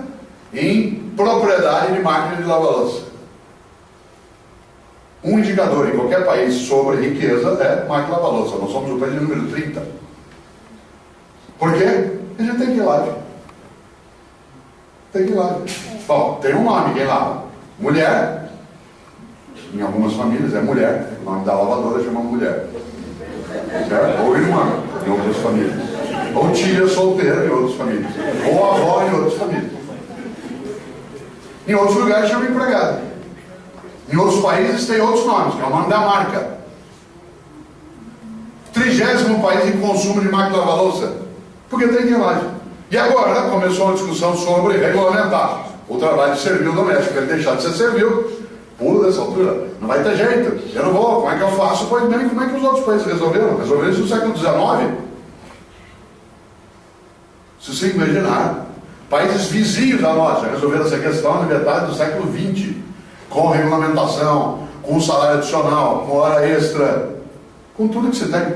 em propriedade de máquina de lavar louça. Um indicador em qualquer país sobre riqueza é máquina de lavar louça. Nós somos o país número 30. Por quê? A gente tem que ir lá. Tem que ir lá. Bom, tem um nome, quem lava? Mulher. Em algumas famílias é mulher. O nome da lavadora chama mulher. Certo? Ou irmã, em outras famílias. Ou tia solteira, em outras famílias. Ou avó, em outras famílias. Em outros lugares chama empregada. Em outros países tem outros nomes, que é o nome da marca. 30º país em consumo de máquina de lavar louça. Porque tem imagem. E agora começou uma discussão sobre regulamentar o trabalho servil doméstico. Ele deixar de ser servil, pulo dessa altura. Não vai ter jeito. Eu não vou. Como é que eu faço? Pois bem, como é que os outros países resolveram? Resolveram isso no século XIX. Se você imaginar, países vizinhos da nossa resolveram essa questão na metade do século XX, com regulamentação, com salário adicional, com hora extra, com tudo que você tem.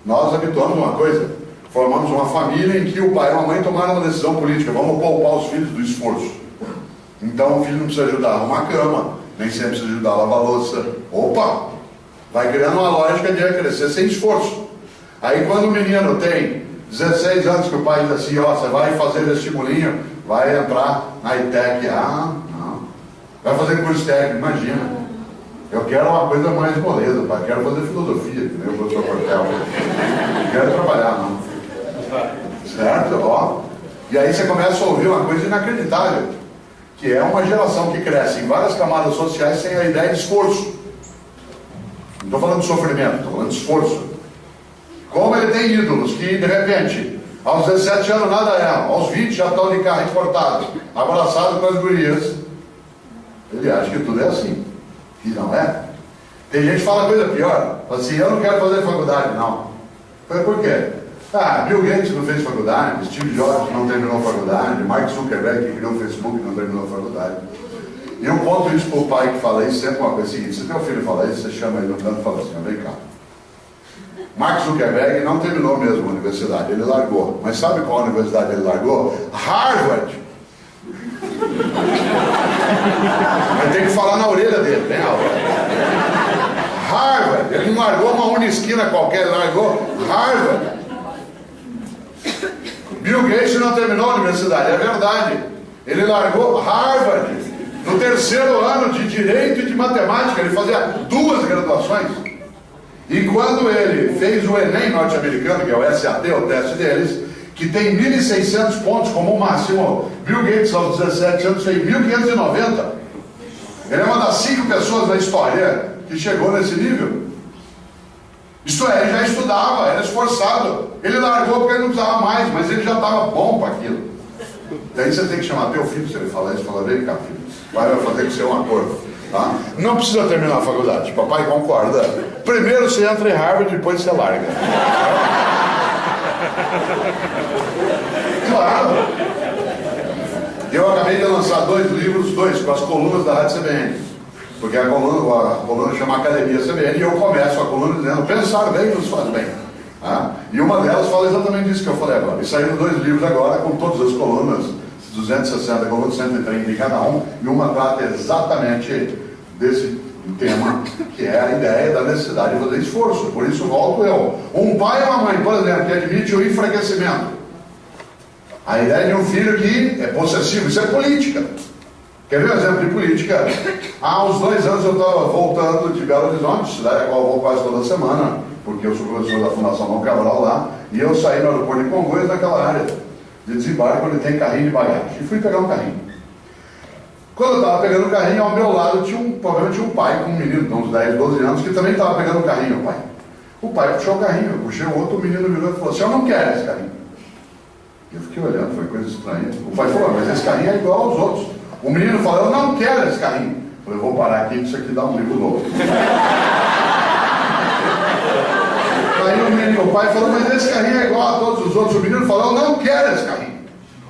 Nós habituamos uma coisa. Formamos uma família em que o pai e a mãe tomaram uma decisão política. Vamos poupar os filhos do esforço. Então o filho não precisa ajudar a arrumar a cama, nem sempre precisa ajudar a lavar a louça. Opa! Vai criando uma lógica de crescer sem esforço. Aí quando o menino tem 16 anos, que o pai diz assim, ó, você vai fazer vestibulinho, vai entrar na ITEC. Ah, não. Vai fazer curso técnico, imagina. Eu quero uma coisa mais moleza, pai. Quero fazer filosofia, eu vou para Portel. Não quero trabalhar, não. Certo? Ó. E aí você começa a ouvir uma coisa inacreditável, que é uma geração que cresce em várias camadas sociais sem a ideia de esforço. Não estou falando de sofrimento, estou falando de esforço. Como ele tem ídolos que, de repente, aos 17 anos nada é, aos 20 já estão de carro importado, abraçado com as gurias, ele acha que tudo é assim. E não é. Tem gente que fala coisa pior, fala assim, eu não quero fazer faculdade, não. Por quê? Ah, Bill Gates não fez faculdade, Steve Jobs não terminou a faculdade, Mark Zuckerberg, que criou o Facebook, não terminou a faculdade. E eu conto isso para o pai que fala isso, sempre uma coisa seguinte, se teu filho fala isso, você chama ele no canto e fala assim, vem cá. Mark Zuckerberg não terminou mesmo a universidade, ele largou. Mas sabe qual universidade ele largou? Harvard! Mas tem que falar na orelha dele, né? Harvard! Ele não largou uma unisquina qualquer, ele largou Harvard! Bill Gates não terminou a universidade, é verdade. Ele largou Harvard. No 3º ano de Direito e de Matemática, ele fazia 2 graduações. E quando ele fez o Enem norte-americano, que é o SAT, o teste deles, que tem 1.600 pontos como máximo, Bill Gates aos 17 anos fez 1.590. Ele é uma das 5 pessoas da história que chegou nesse nível. Isto é, ele já estudava, era esforçado. Ele largou porque ele não precisava mais, mas ele já estava bom para aquilo. Daí você tem que chamar teu filho, se ele falar isso, fala, vem cá, filho, vai fazer com você um acordo. Tá? Não precisa terminar a faculdade, papai concorda. Primeiro você entra em Harvard, depois você larga. Claro. Eu acabei de lançar 2 livros, com as colunas da Rádio CBN. Porque a coluna chama Academia CBN e eu começo a coluna dizendo, pensar bem nos faz bem. Ah, e uma delas fala exatamente isso que eu falei agora. E saíram 2 livros agora com todas as colunas, 260 colunas, 130 em cada um, e uma trata exatamente desse tema, que é a ideia da necessidade de fazer esforço. Por isso volto eu. Um pai e uma mãe, por exemplo, que admite o enfraquecimento. A ideia de um filho que é possessivo, isso é política. Quer ver um exemplo de política? Há uns 2 anos eu estava voltando de Belo Horizonte, cidade a qual eu vou quase toda semana, porque eu sou professor da Fundação Dom Cabral lá, e eu saí no aeroporto de Congonhas, naquela área de desembarque onde tem carrinho de bagagem, e fui pegar um carrinho. Quando eu estava pegando o carrinho, ao meu lado provavelmente tinha um pai com um menino de uns 10, 12 anos, que também estava pegando o carrinho, o pai. O pai puxou o carrinho, eu puxei o outro, o menino virou e falou, "Senhor não quer esse carrinho?" Eu fiquei olhando, foi coisa estranha. O pai falou, mas esse carrinho é igual aos outros. O menino falou, eu não quero esse carrinho. Eu falei, vou parar aqui, que isso aqui dá um livro novo. Aí o pai falou, mas esse carrinho é igual a todos os outros. O menino falou, eu não quero esse carrinho.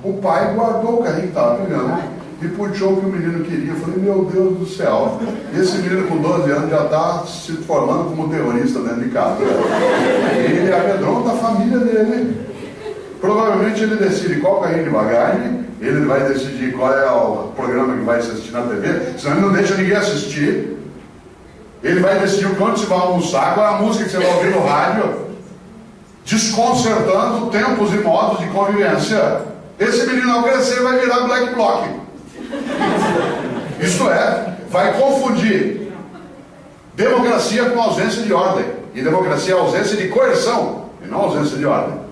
O pai guardou o carrinho que estava pegando e puxou o que o menino queria. Eu falei, meu Deus do céu, esse menino com 12 anos já está se formando como terrorista dentro de casa. Ele amedronta a família dele. Provavelmente ele decide qual carrinho de bagagem, ele vai decidir qual é o programa que vai se assistir na TV, senão ele não deixa ninguém assistir. Ele vai decidir onde você vai almoçar, qual é a música que você vai ouvir no rádio, desconcertando tempos e modos de convivência. Esse menino ao crescer vai virar black bloc. Isto é, vai confundir democracia com ausência de ordem. E democracia é ausência de coerção, e não ausência de ordem.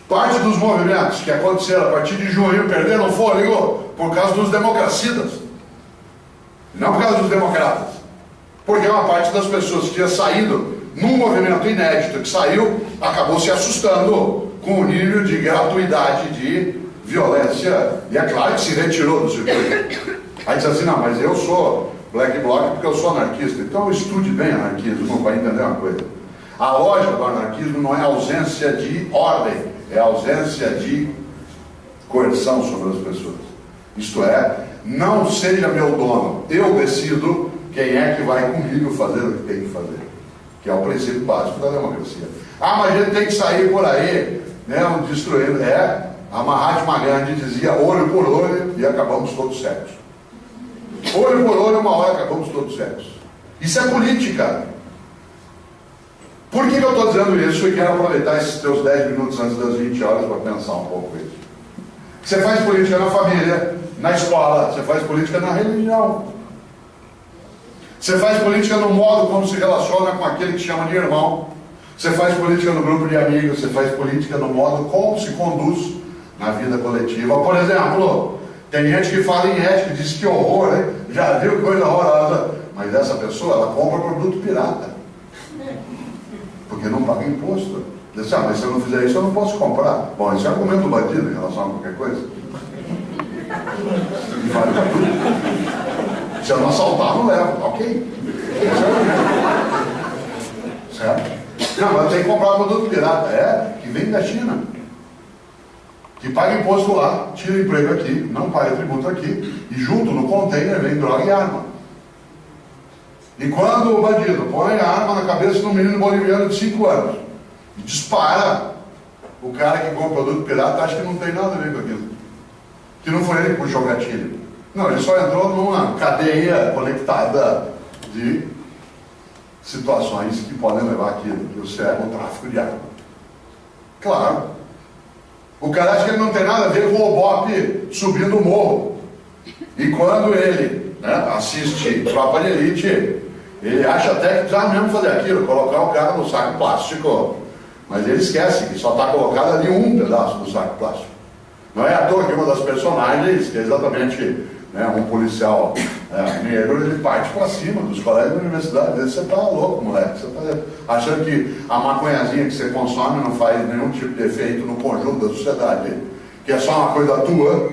Parte dos movimentos que aconteceram a partir de junho perderam fôlego por causa dos democracidas, não por causa dos democratas. Porque uma parte das pessoas que tinha saído num movimento inédito, que saiu, acabou se assustando com o nível de gratuidade de violência, e é claro que se retirou do circuito. Aí diz assim, não, mas eu sou black bloc porque eu sou anarquista. Então estude bem anarquismo para entender uma coisa. A lógica do anarquismo não é ausência de ordem, é ausência de coerção sobre as pessoas. Isto é, não seja meu dono, eu decido quem é que vai comigo fazer o que tem que fazer, que é o princípio básico da democracia. Ah, mas a gente tem que sair por aí, né, destruindo. A Mahatma Gandhi dizia olho por olho e acabamos todos cegos. Olho por olho, uma hora acabamos todos cegos. Isso é política. Por que eu estou dizendo isso e quero aproveitar esses teus 10 minutos antes das 20 horas para pensar um pouco isso? Você faz política na família, na escola, você faz política na religião. Você faz política no modo como se relaciona com aquele que chama de irmão. Você faz política no grupo de amigos, você faz política no modo como se conduz na vida coletiva. Por exemplo, tem gente que fala em ética, diz que horror, né? Já viu coisa horrorosa. Mas essa pessoa, ela compra produto pirata. Porque não paga imposto. Diz, mas se eu não fizer isso, eu não posso comprar. Bom, isso é argumento bandido em relação a qualquer coisa. E vale para tudo. Se eu não assaltar, não levo. Ok. Certo? Não, mas tem que comprar produto pirata. Que vem da China. Que paga imposto lá, tira emprego aqui, não paga tributo aqui, e junto no container vem droga e arma. E quando o bandido põe a arma na cabeça de um menino boliviano de 5 anos e dispara, o cara que compra produto pirata acha que não tem nada a ver com aquilo. Que não foi ele que puxou o gatilho. Não, ele só entrou numa cadeia conectada de situações que podem levar aquilo, que é o tráfico de arma. Claro. O cara acha que ele não tem nada a ver com o Bop subindo o morro. E quando ele assiste Tropa de Elite, ele acha até que precisa mesmo fazer aquilo, colocar o cara no saco plástico. Mas ele esquece que só está colocado ali um pedaço do saco plástico. Não é à toa que uma das personagens, que é exatamente né, um policial negro, ele parte para cima dos colegas da universidade. Você tá louco, moleque. Você tá achando que a maconhazinha que você consome não faz nenhum tipo de efeito no conjunto da sociedade, que é só uma coisa tua,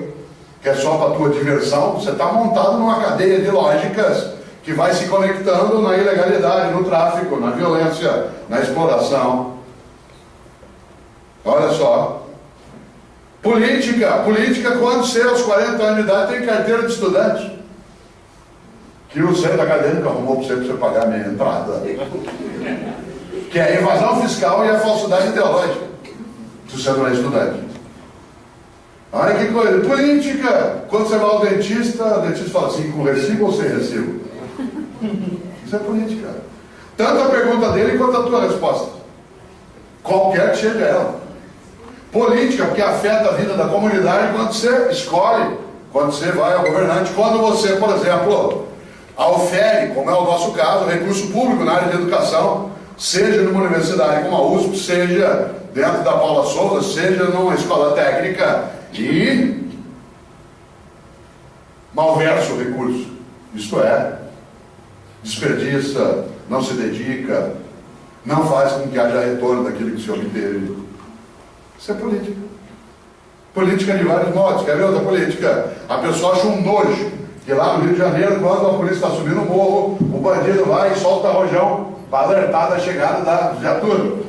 que é só para tua diversão. Você está montado numa cadeia de lógicas que vai se conectando na ilegalidade, no tráfico, na violência, na exploração. Olha só. Política, quando você aos 40 anos de idade tem carteira de estudante, que o centro acadêmico arrumou para você pagar a minha entrada, que é a evasão fiscal e a falsidade ideológica, se você não é estudante. Olha que coisa. Política, quando você vai ao dentista, o dentista fala assim, com recibo ou sem recibo? Isso é política. Tanto a pergunta dele quanto a tua resposta, qualquer que seja ela. Política, porque afeta a vida da comunidade quando você escolhe, quando você vai ao governante, quando você, por exemplo, aufere, como é o nosso caso, recurso público na área de educação, seja numa universidade como a USP, seja dentro da Paula Souza, seja numa escola técnica, e malversa o recurso, isto é, desperdiça, não se dedica, não faz com que haja retorno daquilo que se obteve. Isso é política. Política de vários modos. Quer ver outra política? A pessoa acha um nojo que lá no Rio de Janeiro, quando a polícia está subindo o morro, o bandido vai e solta rojão para alertar da chegada da viatura.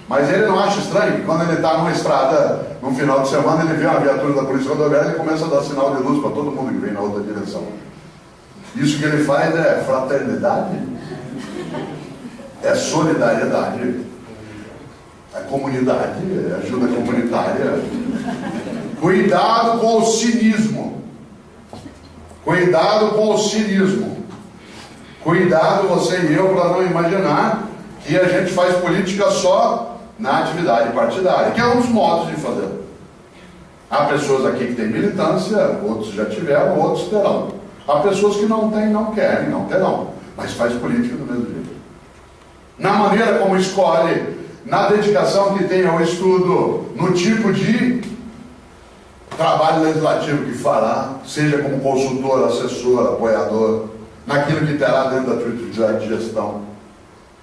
Mas ele não acha estranho que quando ele está numa estrada, num final de semana, ele vê uma viatura da polícia rodoviária e começa a dar sinal de luz para todo mundo que vem na outra direção. Isso que ele faz é fraternidade, é solidariedade, é comunidade, é ajuda comunitária. Cuidado com o cinismo. Cuidado com o cinismo. Cuidado você e eu para não imaginar que a gente faz política só na atividade partidária, que é um dos modos de fazer. Há pessoas aqui que têm militância, outros já tiveram, outros terão. Há pessoas que não têm, não querem, não terão, mas faz política do mesmo jeito. Na maneira como escolhe, na dedicação que tem ao estudo, no tipo de trabalho legislativo que fará, seja como consultor, assessor, apoiador, naquilo que terá dentro da atividade de gestão.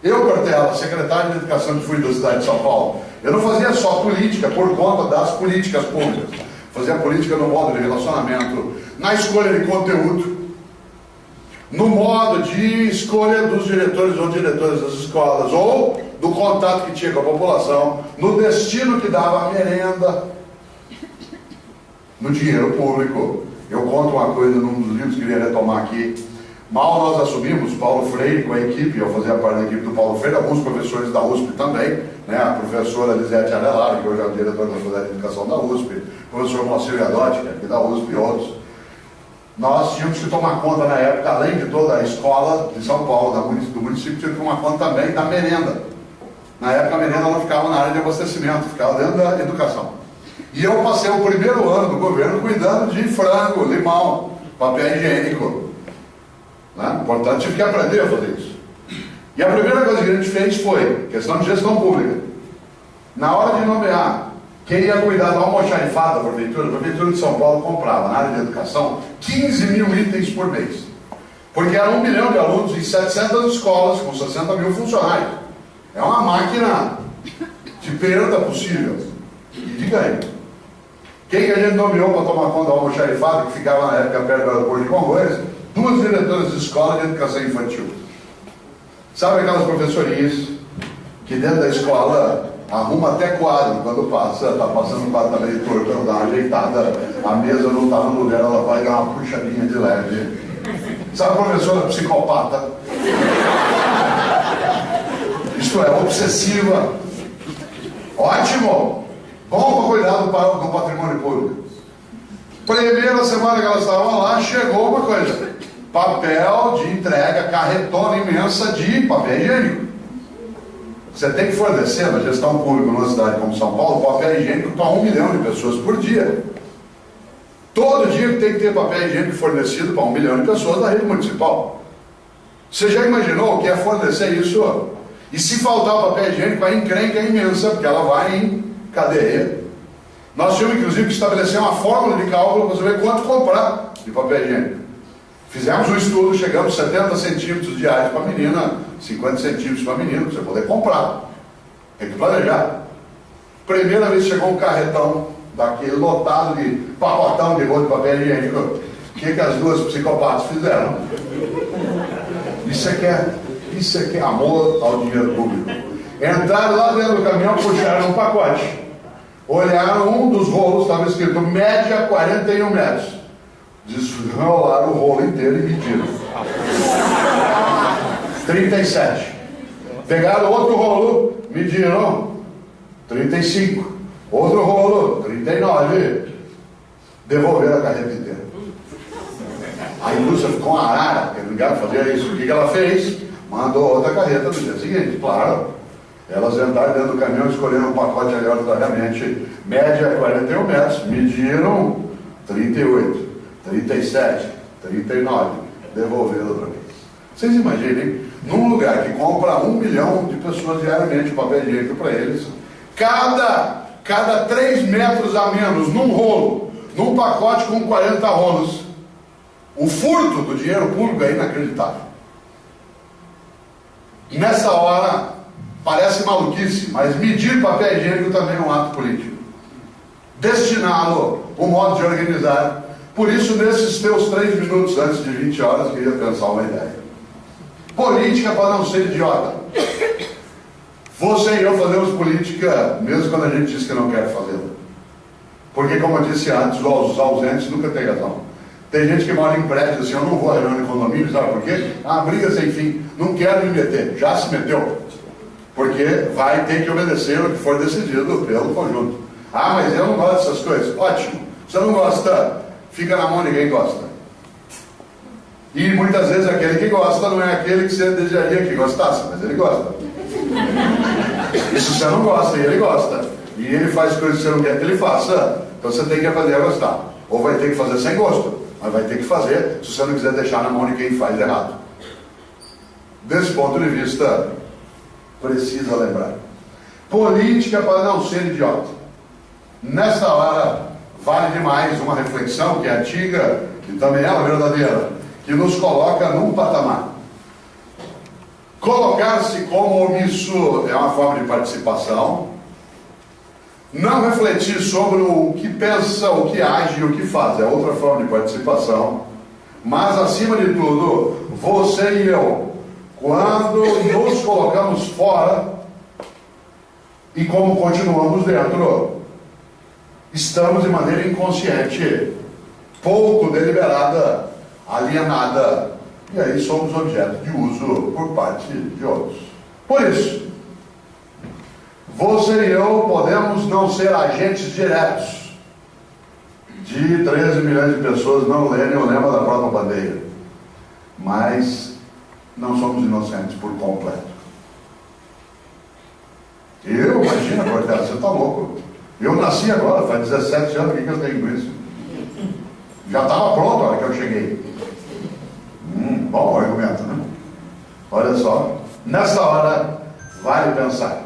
Eu, Cortella, secretário de Educação que fui da cidade de São Paulo, eu não fazia só política por conta das políticas públicas, fazia política no modo de relacionamento, na escolha de conteúdo, no modo de escolha dos diretores ou diretoras das escolas, ou do contato que tinha com a população, no destino que dava a merenda, no dinheiro público. Eu conto uma coisa num dos livros que eu queria retomar aqui. Mal nós assumimos, Paulo Freire com a equipe, eu fazia parte da equipe do Paulo Freire, alguns professores da USP também, né? A professora Lisete Arelar, que hoje é a diretora da Faculdade de Educação da USP, o professor Moacir Gadotti, que é aqui da USP, e outros. Nós tínhamos que tomar conta na época, além de toda a escola de São Paulo, do município, tínhamos que tomar conta também da merenda. Na época a merenda não ficava na área de abastecimento, ficava dentro da educação. E eu passei o primeiro ano do governo cuidando de frango, limão, papel higiênico. Né? Portanto, tive que aprender a fazer isso. E a primeira coisa que a gente fez foi questão de gestão pública. Na hora de nomear quem ia cuidar do almoxarifado da prefeitura, a prefeitura de São Paulo comprava na área de educação 15 mil itens por mês. Porque era 1 milhão de alunos em 700 escolas com 60 mil funcionários. É uma máquina de perda possível e de ganho. Quem que a gente nomeou para tomar conta do almoxarifado, que ficava na época perto do aeroporto de Congonhas? 2 diretoras de escola de educação infantil. Sabe aquelas professorinhas que dentro da escola arruma até quadro quando passa, está passando um quadro, está meio torto, ela dá uma ajeitada, a mesa não está no lugar, ela vai dar uma puxadinha de leve. Sabe a professora psicopata? Isto é, obsessiva. Ótimo! Bom para cuidar do patrimônio público. Primeira semana que elas estavam lá, chegou uma coisa: papel de entrega, carretona imensa de papel higiênico. Você tem que fornecer na gestão pública numa cidade como São Paulo papel higiênico para 1 milhão de pessoas por dia. Todo dia tem que ter papel higiênico fornecido para 1 milhão de pessoas na rede municipal. Você já imaginou o que é fornecer isso? E se faltar o papel higiênico, a encrenca é imensa, porque ela vai em cadeia. Nós tínhamos, inclusive, que estabelecer uma fórmula de cálculo para saber quanto comprar de papel higiênico. Fizemos um estudo, chegamos a 70 centímetros diários para a menina, 50 centímetros para a menina, para você poder comprar. Tem que planejar. Primeira vez que chegou um carretão daquele lotado de pacotão de rolo de papel higiênico, o que as duas psicopatas fizeram? Isso é que é amor ao dinheiro público. Entraram lá dentro do caminhão, puxaram um pacote. Olharam um dos rolos, estava escrito média 41 metros. Desrolaram o rolo inteiro e mediram. 37. Pegaram outro rolo, mediram 35. Outro rolo, 39. Devolveram a carreta inteira. A indústria ficou uma arara, porque ninguém fazia isso. O que ela fez? Mandou outra carreta no dia seguinte, claro. Elas entraram dentro do caminhão, escolheram um pacote aleatoriamente, média 41 metros, mediram 38, 37, 39, devolveram outra vez. Vocês imaginem, num lugar que compra 1 milhão de pessoas diariamente de papel higiênico para eles, cada 3 metros a menos num rolo, num pacote com 40 rolos, o furto do dinheiro público é inacreditável. Nessa hora, parece maluquice, mas medir papel higiênico também é um ato político. Destiná-lo, um modo de organizar. Por isso, nesses teus 3 minutos antes de 20 horas, eu queria pensar uma ideia. Política para não ser idiota. Você e eu fazemos política, mesmo quando a gente diz que não quer fazê-la. Porque, como eu disse antes, os ausentes nunca têm razão. Tem gente que mora em prédios assim, eu não vou a reunião de condomínio, sabe por quê? Briga sem fim, não quero me meter, já se meteu. Porque vai ter que obedecer o que for decidido pelo conjunto. Mas eu não gosto dessas coisas. Ótimo. Você não gosta, fica na mão de quem gosta. E muitas vezes aquele que gosta não é aquele que você desejaria que gostasse, mas ele gosta. E se você não gosta e ele gosta, e ele faz coisas que você não quer que ele faça, então você tem que aprender a gostar. Ou vai ter que fazer sem gosto, mas vai ter que fazer se você não quiser deixar na mão de quem faz errado. Desse ponto de vista, precisa lembrar. Política para não ser idiota. Nesta hora, vale demais uma reflexão que é antiga, e também é uma verdadeira, que nos coloca num patamar. Colocar-se como omisso é uma forma de participação. Não refletir sobre o que pensa, o que age e o que faz é outra forma de participação. Mas, acima de tudo, você e eu, quando nos colocamos fora e como continuamos dentro, estamos de maneira inconsciente, pouco deliberada, alienada, e aí somos objeto de uso por parte de outros. Por isso, você e eu podemos não ser agentes diretos de 13 milhões de pessoas não lerem o lema da própria bandeira, mas não somos inocentes por completo. Imagina, Cortella, você está louco. Eu nasci agora, faz 17 anos, o que eu tenho com isso? Já estava pronto a hora que eu cheguei. Bom argumento, né? Olha só, nessa hora, vale pensar.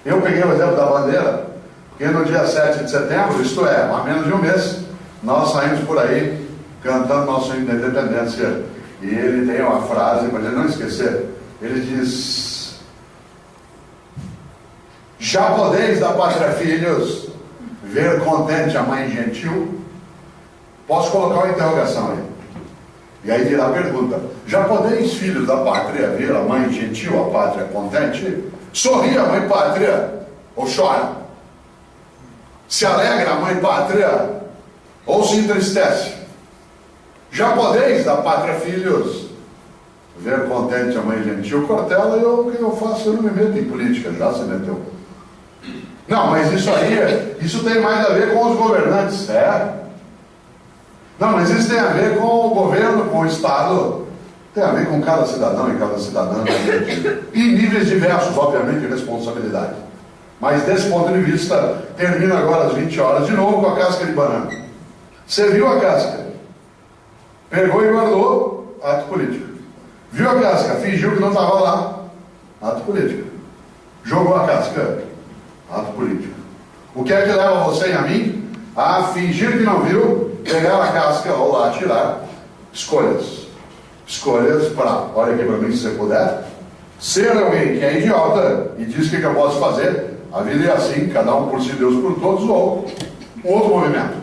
Eu peguei o exemplo da bandeira, porque no dia 7 de setembro, isto é, há menos de um mês, nós saímos por aí cantando nossa independência. E ele tem uma frase, para a gente não esquecer, ele diz: já podeis da pátria, filhos, ver contente a mãe gentil? Posso colocar uma interrogação aí. E aí virá a pergunta: já podeis, filhos da pátria, ver a mãe gentil, a pátria contente? Sorri a mãe pátria ou chora? Se alegra a mãe pátria ou se entristece? Já podeis da pátria, filhos, ver contente a mãe gentil? Cortella, o que eu faço? Eu não me meto em política, já se meteu. Não, mas isso tem mais a ver com os governantes, Não, mas isso tem a ver com o governo, com o Estado, tem a ver com cada cidadão e cada cidadã, em níveis diversos, obviamente, de responsabilidade. Mas desse ponto de vista, termina agora às 20 horas, de novo com a casca de banana. Você viu a casca? Pegou e guardou, ato político. Viu a casca, fingiu que não estava lá, ato político. Jogou a casca, ato político. O que é que leva você e a mim a fingir que não viu, pegar a casca ou lá atirar. Escolhas. Escolhas para, olha aqui para mim se você puder, ser alguém que é idiota e diz o que eu posso fazer. A vida é assim, cada um por si, Deus por todos, ou um outro movimento,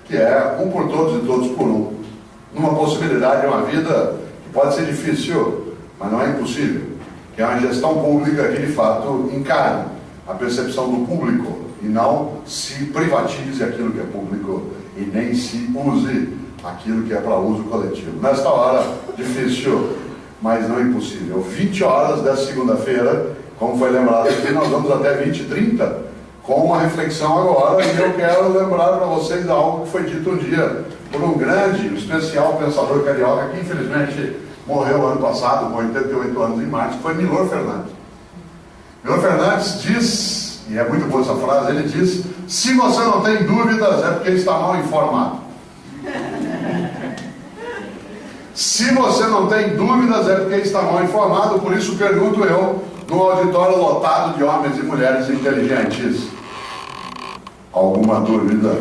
que é um por todos e todos por um. Numa possibilidade de uma vida que pode ser difícil, mas não é impossível, que é uma gestão pública que de fato encarne a percepção do público e não se privatize aquilo que é público e nem se use aquilo que é para uso coletivo. Nesta hora, difícil, mas não impossível. 20 horas dessa segunda-feira, como foi lembrado aqui, nós vamos até 20h30 com uma reflexão agora, e eu quero lembrar para vocês algo que foi dito um dia por um grande, especial pensador carioca que infelizmente morreu ano passado, com 88 anos em março, que foi Milor Fernandes. Milor Fernandes diz, e é muito boa essa frase, ele diz: se você não tem dúvidas é porque está mal informado. Se você não tem dúvidas é porque está mal informado. Por isso pergunto eu, no auditório lotado de homens e mulheres inteligentes, alguma dúvida?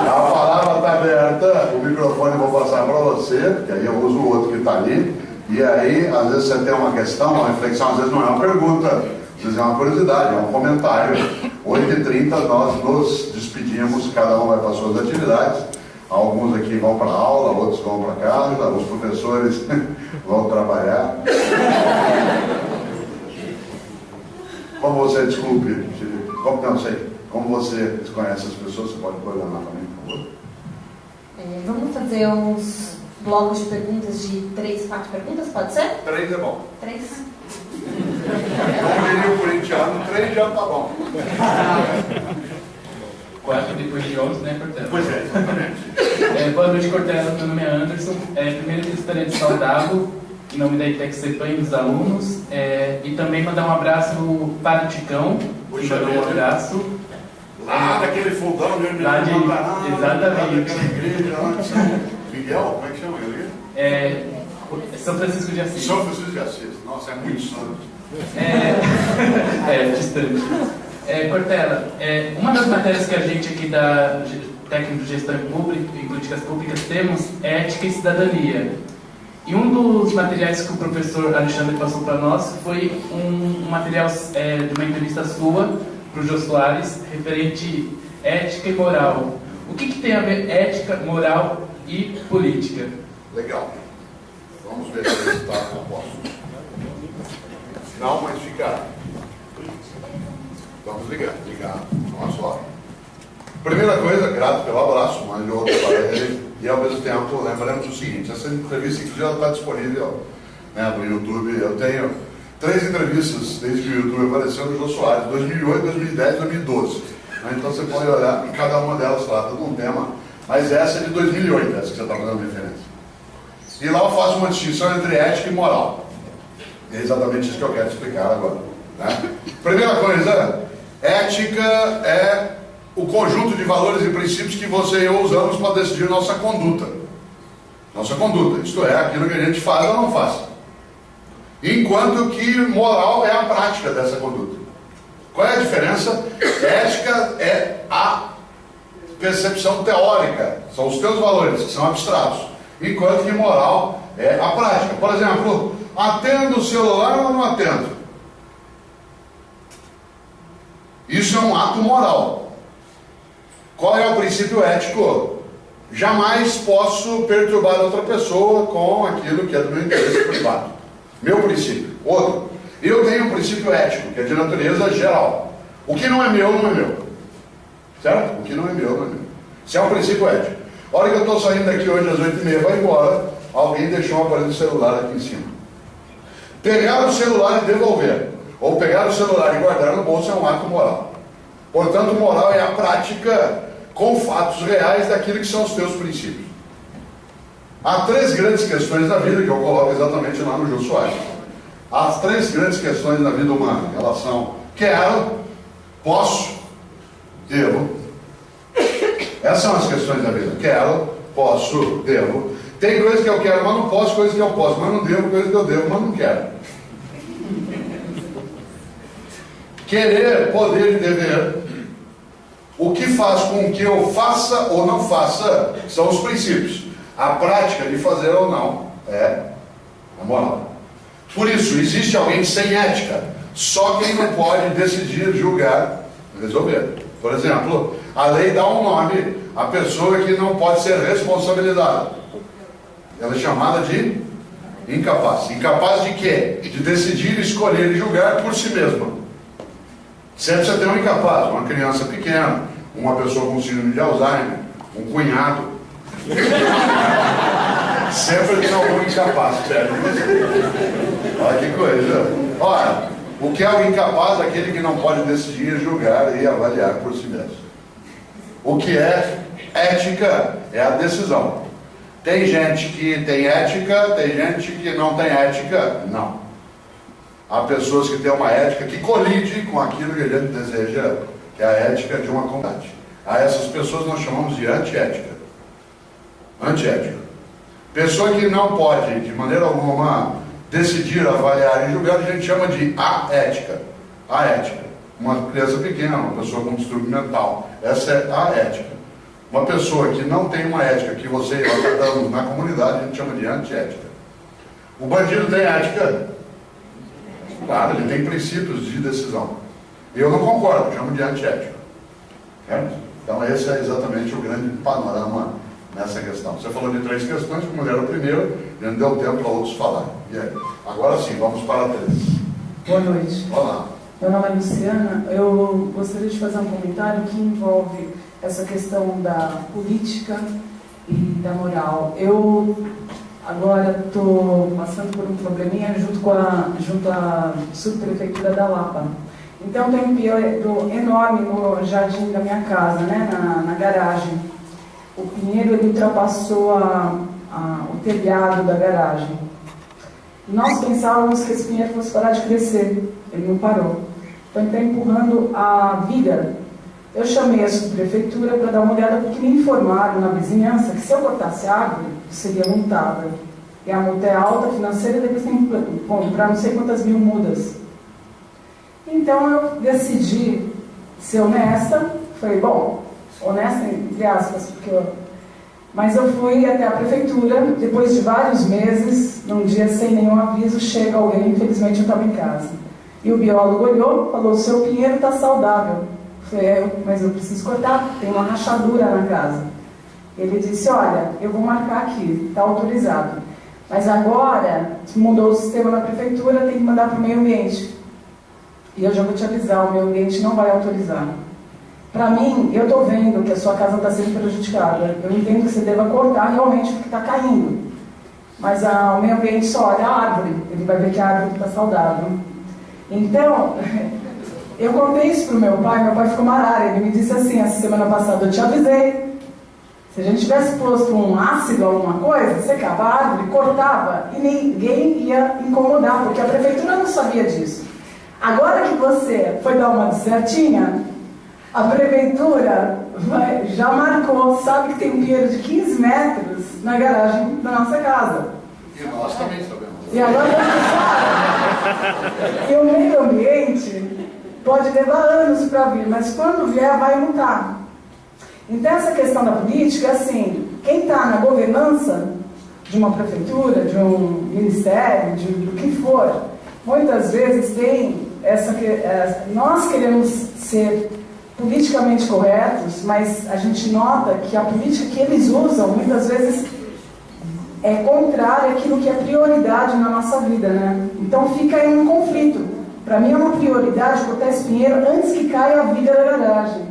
A palavra está aberta, o microfone eu vou passar para você, porque aí eu uso o outro que está ali, e aí às vezes você tem uma questão, uma reflexão, às vezes não é uma pergunta, às vezes é uma curiosidade, é um comentário. 8h30 nós nos despedimos, cada um vai para as suas atividades. Alguns aqui vão para a aula, outros vão para casa, os professores vão trabalhar. Como você, desculpe, não sei, como você conhece as pessoas, você pode coordenar também, por favor? Vamos fazer uns blocos de perguntas de 3, 4 perguntas, pode ser? 3 é bom. 3? Não diria o corintiano, 3 já tá bom. 4 depois de 11, né, Cortella? Pois é, exatamente. Boa noite, Cortella. Meu nome é Anderson. Primeiro, eu gostaria de saudá-lo em nome da ITEC CEPAM e dos alunos. E também mandar um abraço para o Ticão, que mandou um abraço. Lá daquele fogão de lá de... Exatamente. Lá igreja, lá de São Miguel, como é que chama a igreja? São Francisco de Assis. São Francisco de Assis. Nossa, é muito santo. Distante. Cortella, uma das matérias que a gente aqui da Técnico de Gestão e Políticas Públicas temos é Ética e Cidadania. E um dos materiais que o professor Alexandre passou para nós foi um material de uma entrevista sua para o Jô Soares, referente ética e moral. O que tem a ver ética, moral e política? Legal. Vamos ver se está composto. Não, mas fica. Vamos ligar. Nossa hora. Primeira coisa, grato pelo abraço, mas outro para ele. E ao mesmo tempo, lembramos o seguinte: essa entrevista, inclusive, está disponível, né, no YouTube. Eu tenho 3 entrevistas desde que o YouTube apareceu no Jô Soares, 2008, 2010, 2012. Então você pode olhar, e cada uma delas trata de um tema, mas essa é de 2008, essa que você está fazendo referência. E lá eu faço uma distinção entre ética e moral. E é exatamente isso que eu quero explicar agora. Né? Primeira coisa, ética é o conjunto de valores e princípios que você e eu usamos para decidir nossa conduta. Nossa conduta, isto é, aquilo que a gente faz ou não faz. Enquanto que moral é a prática dessa conduta. Qual é a diferença? Ética é a percepção teórica, são os teus valores, que são abstratos. Enquanto que moral é a prática. Por exemplo, atendo o celular ou não atendo? Isso é um ato moral. Qual é o princípio ético? Jamais posso perturbar outra pessoa com aquilo que é do meu interesse privado. Meu princípio. Outro. Eu tenho um princípio ético, que é de natureza geral. O que não é meu, não é meu. Certo? O que não é meu, não é meu. Isso é um princípio ético. A hora que eu estou saindo daqui hoje às 8h30, vai embora, alguém deixou um aparelho celular aqui em cima. Pegar o celular e devolver, ou pegar o celular e guardar no bolso, é um ato moral. Portanto, moral é a prática com fatos reais daquilo que são os teus princípios. Há 3 grandes questões na vida, que eu coloco exatamente lá no Jô Soares. As 3 grandes questões na vida humana, elas são: quero, posso, devo. Essas são as questões da vida. Quero, posso, devo. Tem coisas que eu quero, mas não posso, coisas que eu posso, mas não devo, coisas que eu devo, mas não quero. Querer, poder e dever. O que faz com que eu faça ou não faça são os princípios. A prática de fazer ou não é a moral. Por isso, existe alguém sem ética. Só quem não pode decidir, julgar, resolver. Por exemplo, a lei dá um nome à pessoa que não pode ser responsabilizada. Ela é chamada de incapaz. Incapaz de quê? De decidir, escolher e julgar por si mesma. Sempre você tem um incapaz, uma criança pequena, uma pessoa com síndrome de Alzheimer, um cunhado. Sempre tem algum incapaz. Olha que coisa. Olha, o que é o incapaz? Aquele que não pode decidir, julgar e avaliar por si mesmo. O que é ética? É a decisão. Tem gente que tem ética, tem gente que não tem ética. Não. Há pessoas que têm uma ética que colide com aquilo que a gente deseja, que é a ética de uma comunidade. A essas pessoas nós chamamos de antiética. Antiética. Pessoa que não pode, de maneira alguma, decidir, avaliar e julgar, a gente chama de aética. Aética. Uma criança pequena, uma pessoa com distúrbio mental. Essa é a ética. Uma pessoa que não tem uma ética que você e nós tratamos na comunidade, a gente chama de antiética. O bandido tem ética? Claro, ele tem princípios de decisão. Eu não concordo, chamo de antiética. Certo? Então esse é exatamente o grande panorama nessa questão. Você falou de 3 questões, como era a primeira, já não deu tempo para outros falarem. E aí? Agora sim, vamos para a 3. Boa noite. Olá. Meu nome é Luciana. Eu gostaria de fazer um comentário que envolve essa questão da política e da moral. Eu agora estou passando por um probleminha junto à subprefeitura da Lapa. Então tem um pinheiro enorme no jardim da minha casa, né, na garagem. O pinheiro ele ultrapassou o telhado da garagem. Nós pensávamos que esse pinheiro fosse parar de crescer. Ele não parou. Então ele está empurrando a viga. Eu chamei a subprefeitura para dar uma olhada, porque me informaram na vizinhança que se eu cortasse a árvore, seria multada. E a multa é alta, financeira, e depois tem que comprar não sei quantas mil mudas. Então eu decidi ser honesta. Falei, bom, honesta entre aspas, mas eu fui até a prefeitura, depois de vários meses, num dia sem nenhum aviso, chega alguém, infelizmente eu estava em casa. E o biólogo olhou, falou, o seu pinheiro está saudável. Eu falei, mas eu preciso cortar, tem uma rachadura na casa. Ele disse, olha, eu vou marcar aqui, está autorizado. Mas agora, mudou o sistema na prefeitura, tem que mandar para o meio ambiente. E eu já vou te avisar, o meio ambiente não vai autorizar. Para mim, eu estou vendo que a sua casa está sendo prejudicada. Eu entendo que você deva cortar realmente porque está caindo. Mas o meio ambiente só olha a árvore, ele vai ver que a árvore está saudável. Então, eu contei isso para o meu pai ficou marara. Ele me disse assim, essa semana passada, eu te avisei. Se a gente tivesse posto um ácido, alguma coisa, secava a árvore, cortava e ninguém ia incomodar, porque a prefeitura não sabia disso. Agora que você foi dar uma certinha, a prefeitura já marcou, sabe que tem um pinheiro de 15 metros na garagem da nossa casa. E nós também sabemos. E agora você sabe. E o meio ambiente pode levar anos para vir, mas quando vier vai multar. Então essa questão da política, assim, quem está na governança de uma prefeitura, de um ministério, do que for, muitas vezes tem nós queremos ser politicamente corretos, mas a gente nota que a política que eles usam, muitas vezes, é contrária àquilo que é prioridade na nossa vida, né? Então fica aí um conflito. Para mim é uma prioridade cortar esse pinheiro antes que caia a viga da garagem.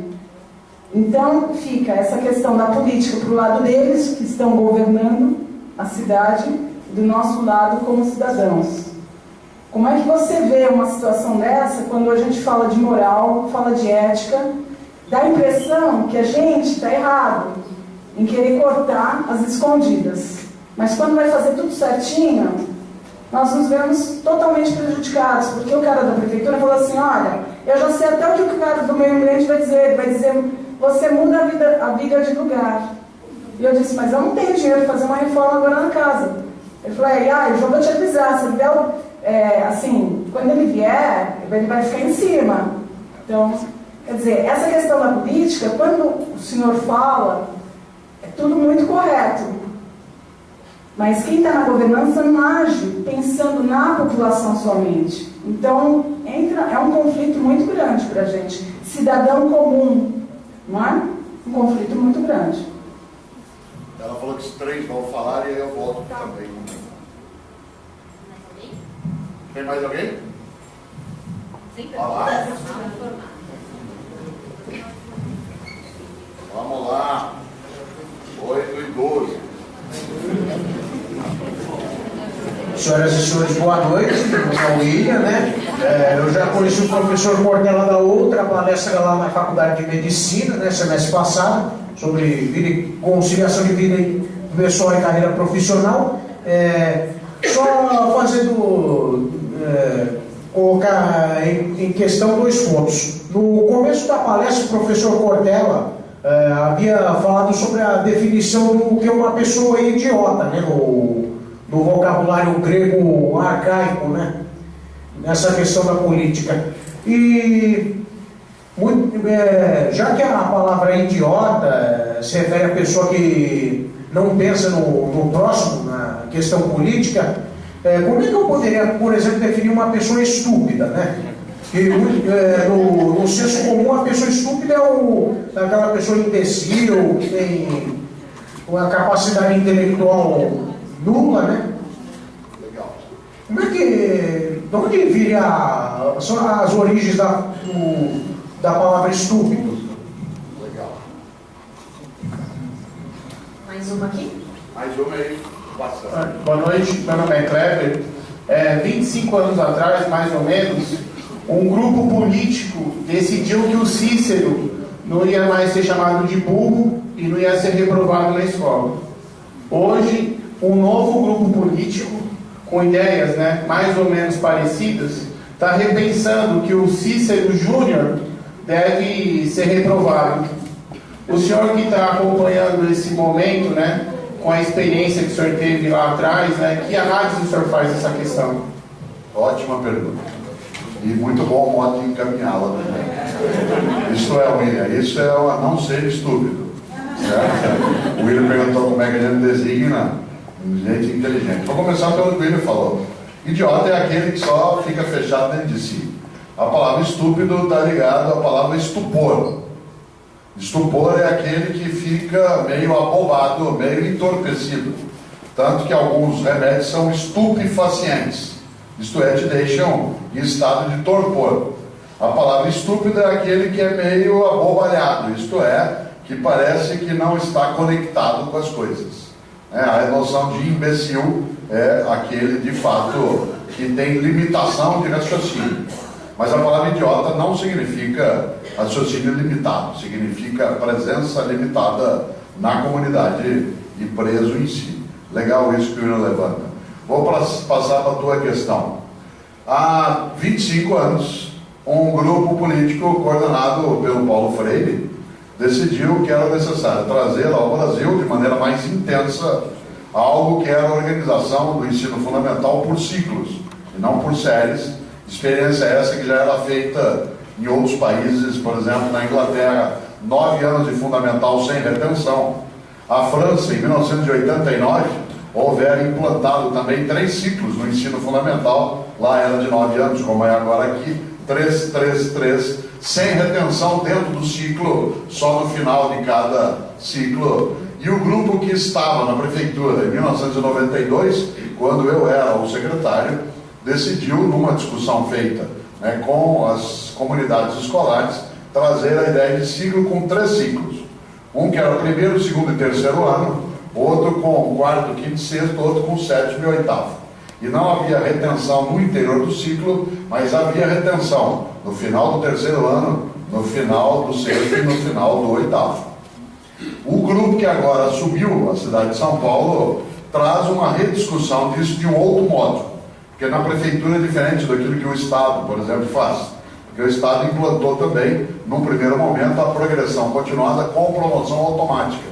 Então fica essa questão da política para o lado deles, que estão governando a cidade, do nosso lado como cidadãos. Como é que você vê uma situação dessa quando a gente fala de moral, fala de ética, dá a impressão que a gente está errado em querer cortar as escondidas. Mas quando vai fazer tudo certinho, nós nos vemos totalmente prejudicados, porque o cara da prefeitura falou assim, olha, eu já sei até o que o cara do meio ambiente vai dizer, ele vai dizer, você muda a viga de lugar. E eu disse, mas eu não tenho dinheiro para fazer uma reforma agora na casa. Ele falou, eu já vou te avisar, se ele der assim, quando ele vier, ele vai ficar em cima. Então, quer dizer, essa questão da política, quando o senhor fala, é tudo muito correto. Mas quem está na governança não age pensando na população somente. Então, é um conflito muito grande para a gente. Cidadão comum, não é? Um conflito muito grande. Ela falou que os 3 vão falar e aí eu volto também. Tem mais alguém? Olá. Vamos lá. 8 e 12. Senhoras e senhores, boa noite. Meu nome é William, né? Eu já conheci o professor Cortella da outra palestra lá na Faculdade de Medicina, né, semestre passado, sobre vida e conciliação de vida pessoal e carreira profissional. Só fazendo, colocar em questão 2 pontos. No começo da palestra, o professor Cortella havia falado sobre a definição do que é uma pessoa idiota, né, no vocabulário grego arcaico, né, nessa questão da política. E já que a palavra idiota se refere à pessoa que não pensa no próximo, na questão política, como é que eu poderia, por exemplo, definir uma pessoa estúpida, né? Que, no senso comum, a pessoa estúpida é aquela pessoa imbecil, que tem uma capacidade intelectual nula, né? Legal. Como é que... De onde viria as origens da palavra estúpido? Legal. Mais uma aqui? Mais uma aí. Passando. Boa noite, meu nome é Kleber. 25 anos atrás, mais ou menos, um grupo político decidiu que o Cícero não ia mais ser chamado de burro e não ia ser reprovado na escola. Hoje, um novo grupo político, com ideias, né, mais ou menos parecidas, está repensando que o Cícero Júnior deve ser reprovado. O senhor que está acompanhando esse momento, né, com a experiência que o senhor teve lá atrás, né, que análise o senhor faz dessa questão? Ótima pergunta. E muito bom o modo de encaminhá-la também. Isso é, William, isso é não ser estúpido. Certo? O William perguntou como é que a gente designa um jeito inteligente. Vou começar pelo que o William falou. Idiota é aquele que só fica fechado dentro de si. A palavra estúpido está ligada à palavra estupor. Estupor é aquele que fica meio abobado, meio entorpecido. Tanto que alguns remédios são estupefacientes. Isto é, te deixam em estado de torpor. A palavra estúpido é aquele que é meio abobalhado. Isto é, que parece que não está conectado com as coisas. A noção de imbecil é aquele, de fato, que tem limitação de raciocínio. Mas a palavra idiota não significa raciocínio limitado, significa presença limitada na comunidade e preso em si. Legal isso que o William levanta. Vou passar para a tua questão. Há 25 anos, um grupo político coordenado pelo Paulo Freire decidiu que era necessário trazer ao Brasil, de maneira mais intensa, algo que era a organização do ensino fundamental por ciclos, e não por séries. Experiência essa que já era feita em outros países, por exemplo, na Inglaterra, 9 anos de fundamental sem retenção. A França, em 1989, houveram implantado também 3 ciclos no ensino fundamental, lá era de 9 anos, como é agora aqui, 3, sem retenção dentro do ciclo, só no final de cada ciclo. E o grupo que estava na prefeitura em 1992, quando eu era o secretário, decidiu, numa discussão feita, né, com as comunidades escolares, trazer a ideia de ciclo com 3 ciclos. Um que era o primeiro, segundo e terceiro ano, outro com o quarto, quinto e sexto, outro com o sétimo e oitavo. E não havia retenção no interior do ciclo, mas havia retenção no final do terceiro ano, no final do sexto e no final do oitavo. O grupo que agora assumiu a cidade de São Paulo traz uma rediscussão disso de um outro modo. Porque na prefeitura é diferente daquilo que o Estado, por exemplo, faz. Porque o Estado implantou também, num primeiro momento, a progressão continuada com promoção automática,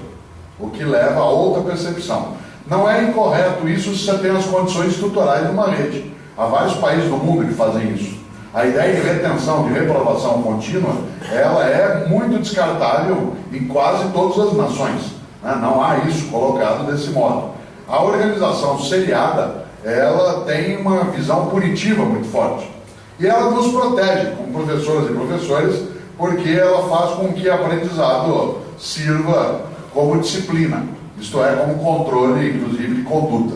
o que leva a outra percepção. Não é incorreto isso se você tem as condições estruturais de uma rede. Há vários países do mundo que fazem isso. A ideia de retenção, de reprovação contínua, ela é muito descartável em quase todas as nações, né? Não há isso colocado desse modo. A organização seriada, ela tem uma visão punitiva muito forte. E ela nos protege, como professoras e professores, porque ela faz com que o aprendizado sirva como disciplina, isto é, como controle, inclusive, de conduta.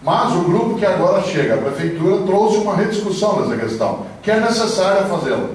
Mas o grupo que agora chega, a prefeitura, trouxe uma rediscussão dessa questão, que é necessária fazê-la.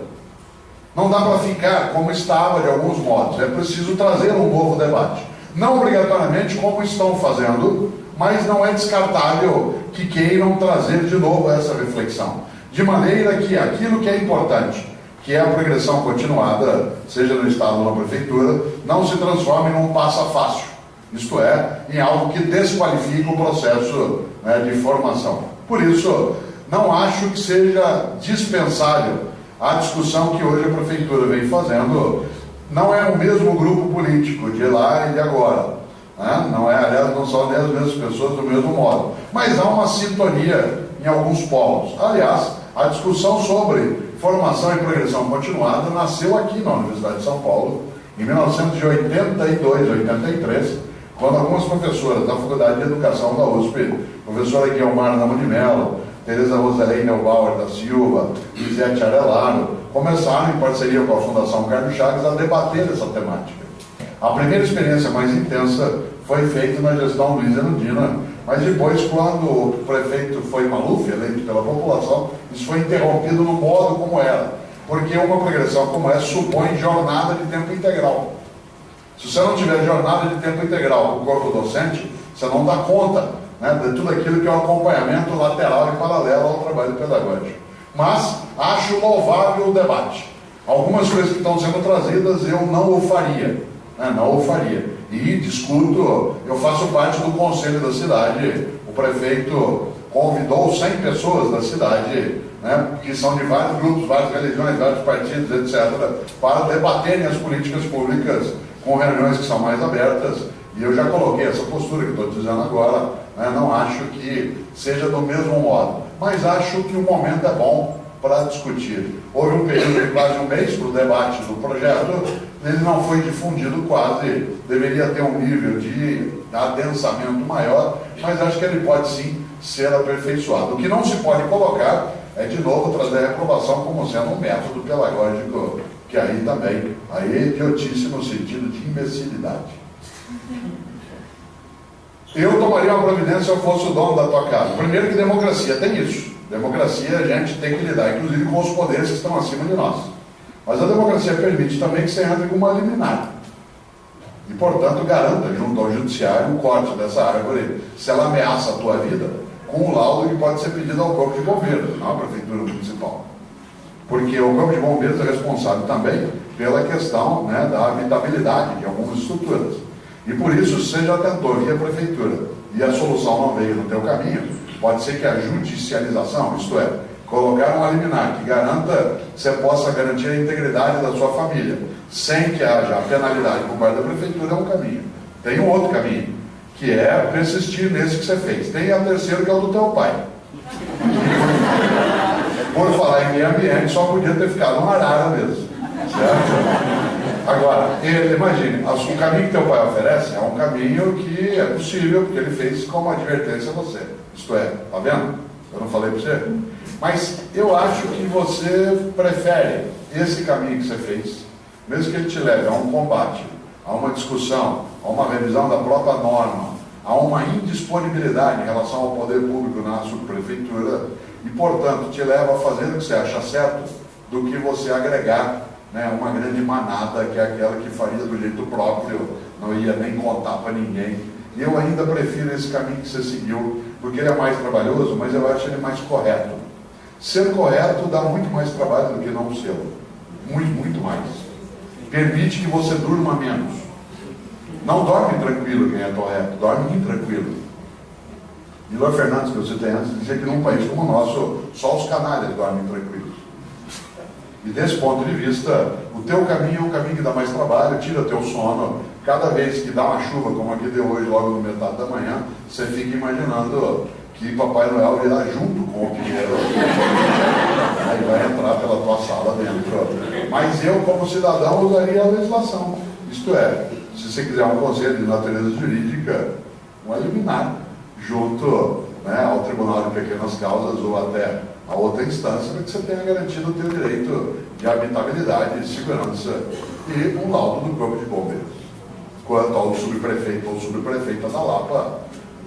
Não dá para ficar como estava de alguns modos, é preciso trazer um novo debate. Não obrigatoriamente como estão fazendo, mas não é descartável que queiram trazer de novo essa reflexão. De maneira que aquilo que é importante, que é a progressão continuada, seja no Estado ou na Prefeitura, não se transforme num passa-fácil. Isto é, em algo que desqualifica o processo, né, de formação. Por isso, não acho que seja dispensável a discussão que hoje a Prefeitura vem fazendo. Não é o mesmo grupo político de lá e de agora, né? Não é, aliás, não são nem as mesmas pessoas do mesmo modo. Mas há uma sintonia em alguns polos. Aliás, a discussão sobre formação e progressão continuada nasceu aqui na Universidade de São Paulo, em 1982, 83, quando algumas professoras da Faculdade de Educação da USP, professora Guilmar Ramos de Mello, Tereza Rosalém Neubauer da Silva, Lisete Arelaro, começaram, em parceria com a Fundação Carlos Chagas, a debater essa temática. A primeira experiência mais intensa foi feita na gestão Luiz Erundina, mas depois, quando o prefeito foi Maluf, eleito pela população, isso foi interrompido no modo como era, porque uma progressão como essa supõe jornada de tempo integral. Se você não tiver jornada de tempo integral com o corpo docente, você não dá conta, né, de tudo aquilo que é o acompanhamento lateral e paralelo ao trabalho pedagógico. Mas acho louvável o debate. Algumas coisas que estão sendo trazidas eu não o faria, né, não o faria. E discuto, eu faço parte do conselho da cidade, o prefeito convidou 100 pessoas da cidade, né, que são de vários grupos, várias religiões, vários partidos, etc., para debaterem as políticas públicas com reuniões que são mais abertas, e eu já coloquei essa postura que estou dizendo agora, né, não acho que seja do mesmo modo, mas acho que o momento é bom para discutir. Houve um período de quase um mês para o debate do projeto, ele não foi difundido quase, deveria ter um nível de adensamento maior, mas acho que ele pode sim ser aperfeiçoado. O que não se pode colocar é de novo trazer a reprovação como sendo um método pedagógico, que aí também, aí é idiotice no sentido de imbecilidade. Eu tomaria uma providência se eu fosse o dono da tua casa. Primeiro que democracia tem isso. Democracia a gente tem que lidar, inclusive com os poderes que estão acima de nós. Mas a democracia permite também que você entre com uma liminar. E, portanto, garanta, junto ao judiciário, o corte dessa árvore, se ela ameaça a tua vida, com o laudo que pode ser pedido ao Corpo de Bombeiros, não à Prefeitura Municipal. Porque o Corpo de Bombeiros é responsável também pela questão, né, da habitabilidade de algumas estruturas. E por isso, seja atentor via Prefeitura e a solução não veio no teu caminho, pode ser que a judicialização, isto é, colocar uma liminar que garanta que você possa garantir a integridade da sua família, sem que haja penalidade por parte da Prefeitura, é um caminho. Tem um outro caminho, que é persistir nesse que você fez. Tem a terceira, que é o do teu pai. Por falar em meio ambiente, só podia ter ficado uma arara mesmo. Certo? Agora, imagine, o caminho que teu pai oferece é um caminho que é possível, porque ele fez como advertência a você. Isto é, tá vendo? Eu não falei para você? Mas eu acho que você prefere esse caminho que você fez, mesmo que ele te leve a um combate, a uma discussão, a uma revisão da própria norma, a uma indisponibilidade em relação ao poder público na subprefeitura, e, portanto, te leva a fazer o que você acha certo, do que você agregar, né, uma grande manada, que é aquela que faria do jeito próprio, não ia nem contar para ninguém. E eu ainda prefiro esse caminho que você seguiu, porque ele é mais trabalhoso, mas eu acho ele mais correto. Ser correto dá muito mais trabalho do que não ser. Muito, muito mais. Permite que você durma menos. Não dorme tranquilo quem é correto, dorme intranquilo. Milor Fernandes, que eu citei antes, dizia que num país como o nosso, só os canalhas dormem tranquilos. E desse ponto de vista, o teu caminho é um caminho que dá mais trabalho, tira teu sono. Cada vez que dá uma chuva, como aqui deu hoje, logo no metade da manhã, você fica imaginando que Papai Noel virá junto com o Pinheiro. e vai entrar pela tua sala dentro. Mas eu, como cidadão, usaria a legislação. Isto é, se você quiser um conselho de natureza jurídica, um liminar, junto, né, ao Tribunal de Pequenas Causas ou até a outra instância, para que você tenha garantido o teu direito de habitabilidade, de segurança e um laudo do Corpo de Bombeiros. Quanto ao subprefeito ou subprefeita da Lapa,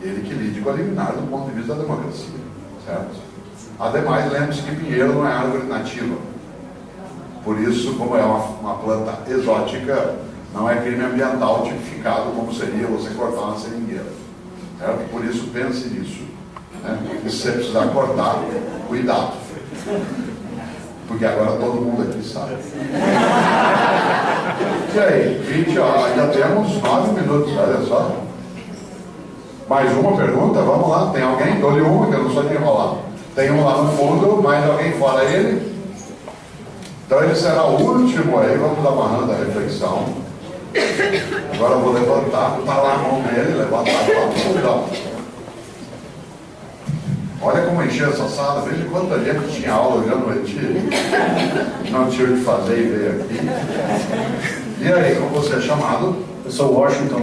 ele que lide com a liminar do ponto de vista da democracia, certo? Ademais, lembre-se que pinheiro não é árvore nativa. Por isso, como é uma planta exótica, não é crime ambiental tipificado como seria você cortar uma seringueira, certo? Por isso, pense nisso, né? E se você precisar cortar, cuidado, porque agora todo mundo aqui sabe. E aí, 20 horas, ainda temos 9 minutos, olha só. Mais uma pergunta, vamos lá, tem alguém? Dou-lhe uma, que eu não sou de enrolar. Tem um lá no fundo, mais alguém fora ele? Então ele será o último aí, vamos amarrando a reflexão. Agora eu vou levantar, botar lá a mão nele, levantar lá. Olha como encheu essa sala, veja quanta gente tinha aula hoje à noite. Não tinha o que fazer e veio aqui. E aí, como você é chamado? Eu sou Washington.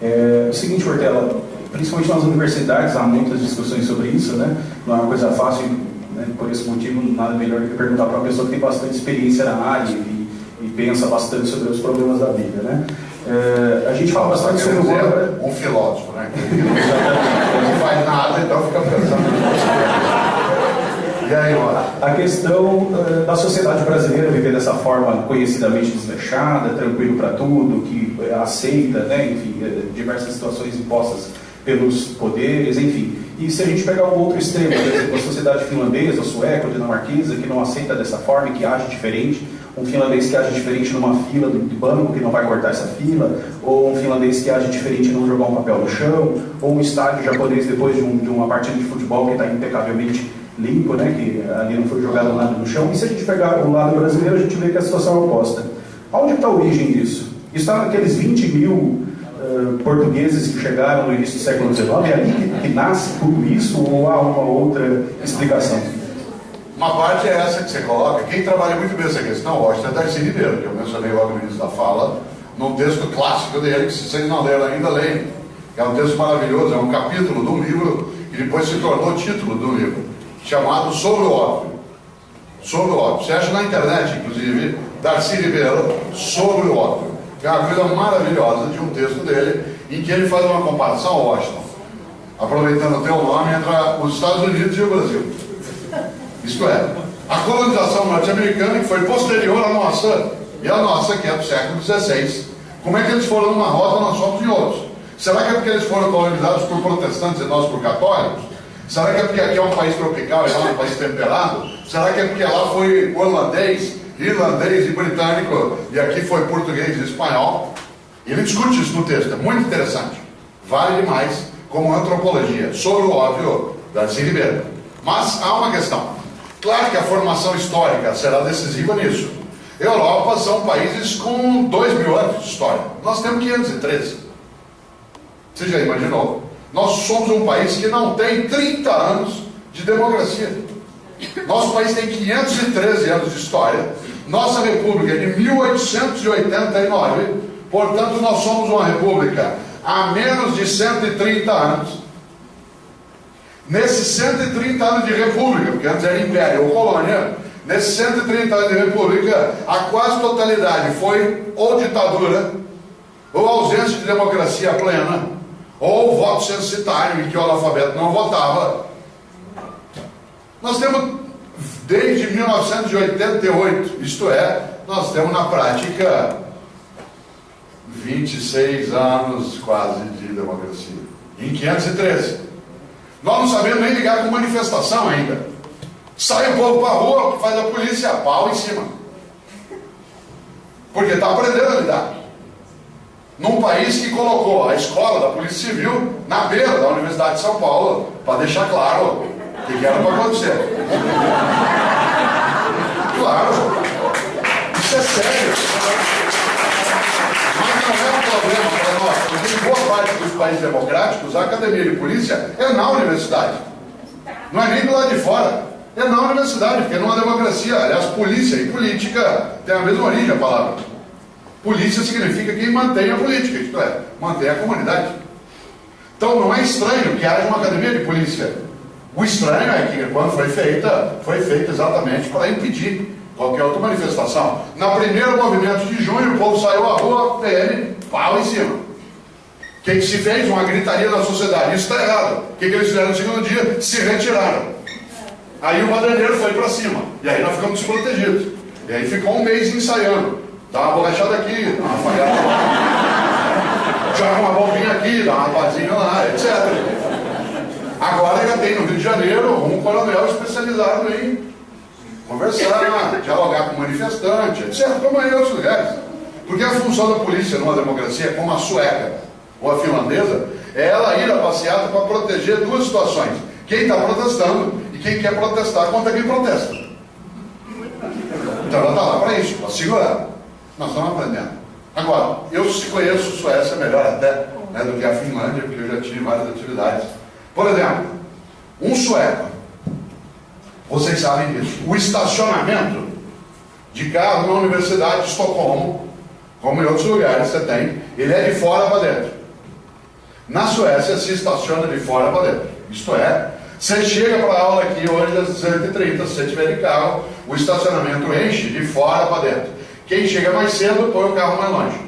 É o seguinte, Portela, principalmente nas universidades há muitas discussões sobre isso, né? Não é uma coisa fácil, né? Por esse motivo, nada melhor do que perguntar para uma pessoa que tem bastante experiência na área e pensa bastante sobre os problemas da vida, né? A gente fala bastante sobre o voto. Um filósofo, né? Não faz nada, então fica pensando. E aí, a questão da sociedade brasileira viver dessa forma conhecidamente desleixada, tranquilo para tudo, que aceita, né, enfim, diversas situações impostas pelos poderes, enfim. E se a gente pegar um outro extremo, por exemplo, a sociedade finlandesa, sueca, dinamarquesa, que não aceita dessa forma e que age diferente, um finlandês que age diferente numa fila do banco, que não vai cortar essa fila, ou um finlandês que age diferente e não jogar um papel no chão, ou um estádio japonês depois de uma partida de futebol que está impecavelmente limpo, né, que ali não foi jogado nada no chão. E se a gente pegar o lado brasileiro, a gente vê que a situação é oposta. Onde está a origem disso? Está naqueles 20 mil portugueses que chegaram no início do século XIX? É ali que nasce tudo isso, ou há uma outra explicação? Uma parte é essa que você coloca. Quem trabalha muito bem essa questão, Washington, é Darcy Ribeiro, que eu mencionei logo no início da fala, num texto clássico dele, que se vocês não leram ainda, leiam. É um texto maravilhoso, é um capítulo de um livro que depois se tornou título do livro, chamado Sobre o Óbvio. Sobre o Óbvio. Você acha na internet, inclusive, Darcy Ribeiro, Sobre o Óbvio. É uma coisa maravilhosa de um texto dele, em que ele faz uma comparação, Washington, aproveitando o teu nome, entre os Estados Unidos e o Brasil. Isto é, a colonização norte-americana, que foi posterior à nossa, e a nossa, que é do século XVI. Como é que eles foram numa rota, nós fomos em outros? Será que é porque eles foram colonizados por protestantes e nós por católicos? Será que é porque aqui é um país tropical e lá é um país temperado? Será que é porque lá foi holandês, irlandês e britânico e aqui foi português e espanhol? Ele discute isso no texto, é muito interessante. Vale demais como antropologia. Sobre o óbvio, Darcy Ribeiro. Mas há uma questão. Claro que a formação histórica será decisiva nisso. Europa são países com 2.000 anos de história. Nós temos 513. Você já imaginou? Nós somos um país que não tem 30 anos de democracia. Nosso país tem 513 anos de história. Nossa república é de 1889. Portanto, nós somos uma república há menos de 130 anos. Nesses 130 anos de república, porque antes era império ou colônia, nesses 130 anos de república, a quase totalidade foi ou ditadura, ou ausência de democracia plena, ou voto censitário, em que o analfabeto não votava. Nós temos, desde 1988, isto é, nós temos na prática 26 anos quase de democracia, em 513. Nós não sabemos nem ligar com manifestação ainda. Sai o povo para a rua, faz a polícia, pau em cima. Porque está aprendendo a lidar. Num país que colocou a escola da Polícia Civil na beira da Universidade de São Paulo, para deixar claro o que era para acontecer. Claro, isso é sério. Mas não é um problema para nós, porque em boa parte dos países democráticos, a academia de polícia é na universidade. Não é nem do lado de fora. É na universidade, porque numa democracia, aliás, polícia e política tem a mesma origem a palavra. Polícia significa quem mantém a política, isto é, mantém a comunidade. Então não é estranho que haja uma academia de polícia. O estranho é que quando foi feita exatamente para impedir qualquer outra manifestação. Na primeiro movimento de junho, o povo saiu à rua, PM, pau em cima. O que se fez? Uma gritaria da sociedade. Isso está errado. O que eles fizeram no segundo dia? Se retiraram. Aí o madeireiro foi para cima. E aí nós ficamos desprotegidos. E aí ficou um mês ensaiando. Dá uma borrachada aqui, dá uma falhada lá. Joga uma bombinha aqui, dá uma rapazinha lá, etc. Agora já tem no Rio de Janeiro um coronel especializado em conversar, dialogar com manifestante, etc. Como em outros lugares. Porque a função da polícia numa democracia, como a sueca ou a finlandesa, é ela ir a passeata para proteger duas situações. Quem está protestando e quem quer protestar contra quem protesta. Então ela está lá para isso, para segurar. Nós estamos aprendendo. Agora, eu conheço Suécia melhor até, né, do que a Finlândia, porque eu já tive várias atividades. Por exemplo, um sueco, vocês sabem disso, o estacionamento de carro na Universidade de Estocolmo, como em outros lugares você tem, ele é de fora para dentro. Na Suécia se estaciona de fora para dentro. Isto é, você chega para a aula aqui hoje às 18h30, se você tiver de carro, o estacionamento enche de fora para dentro. Quem chega mais cedo põe o carro mais longe.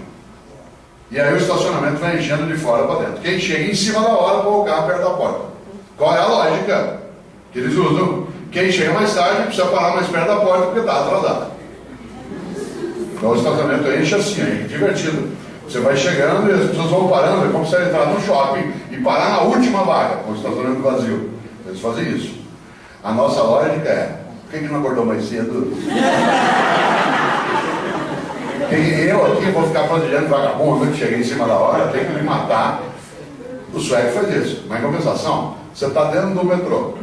E aí o estacionamento vai enchendo de fora para dentro. Quem chega em cima da hora põe o carro perto da porta. Qual é a lógica que eles usam? Quem chega mais tarde precisa parar mais perto da porta porque está atrasado. Então o estacionamento enche assim, é divertido. Você vai chegando e as pessoas vão parando, é como se você entrar no shopping e parar na última vaga, com o estacionamento vazio. Eles fazem isso. A nossa lógica é, por que não acordou mais cedo? Eu aqui vou ficar protegendo vagabundo que cheguei em cima da hora, tem que me matar. O sueco faz isso. Mas em compensação, você está dentro do metrô.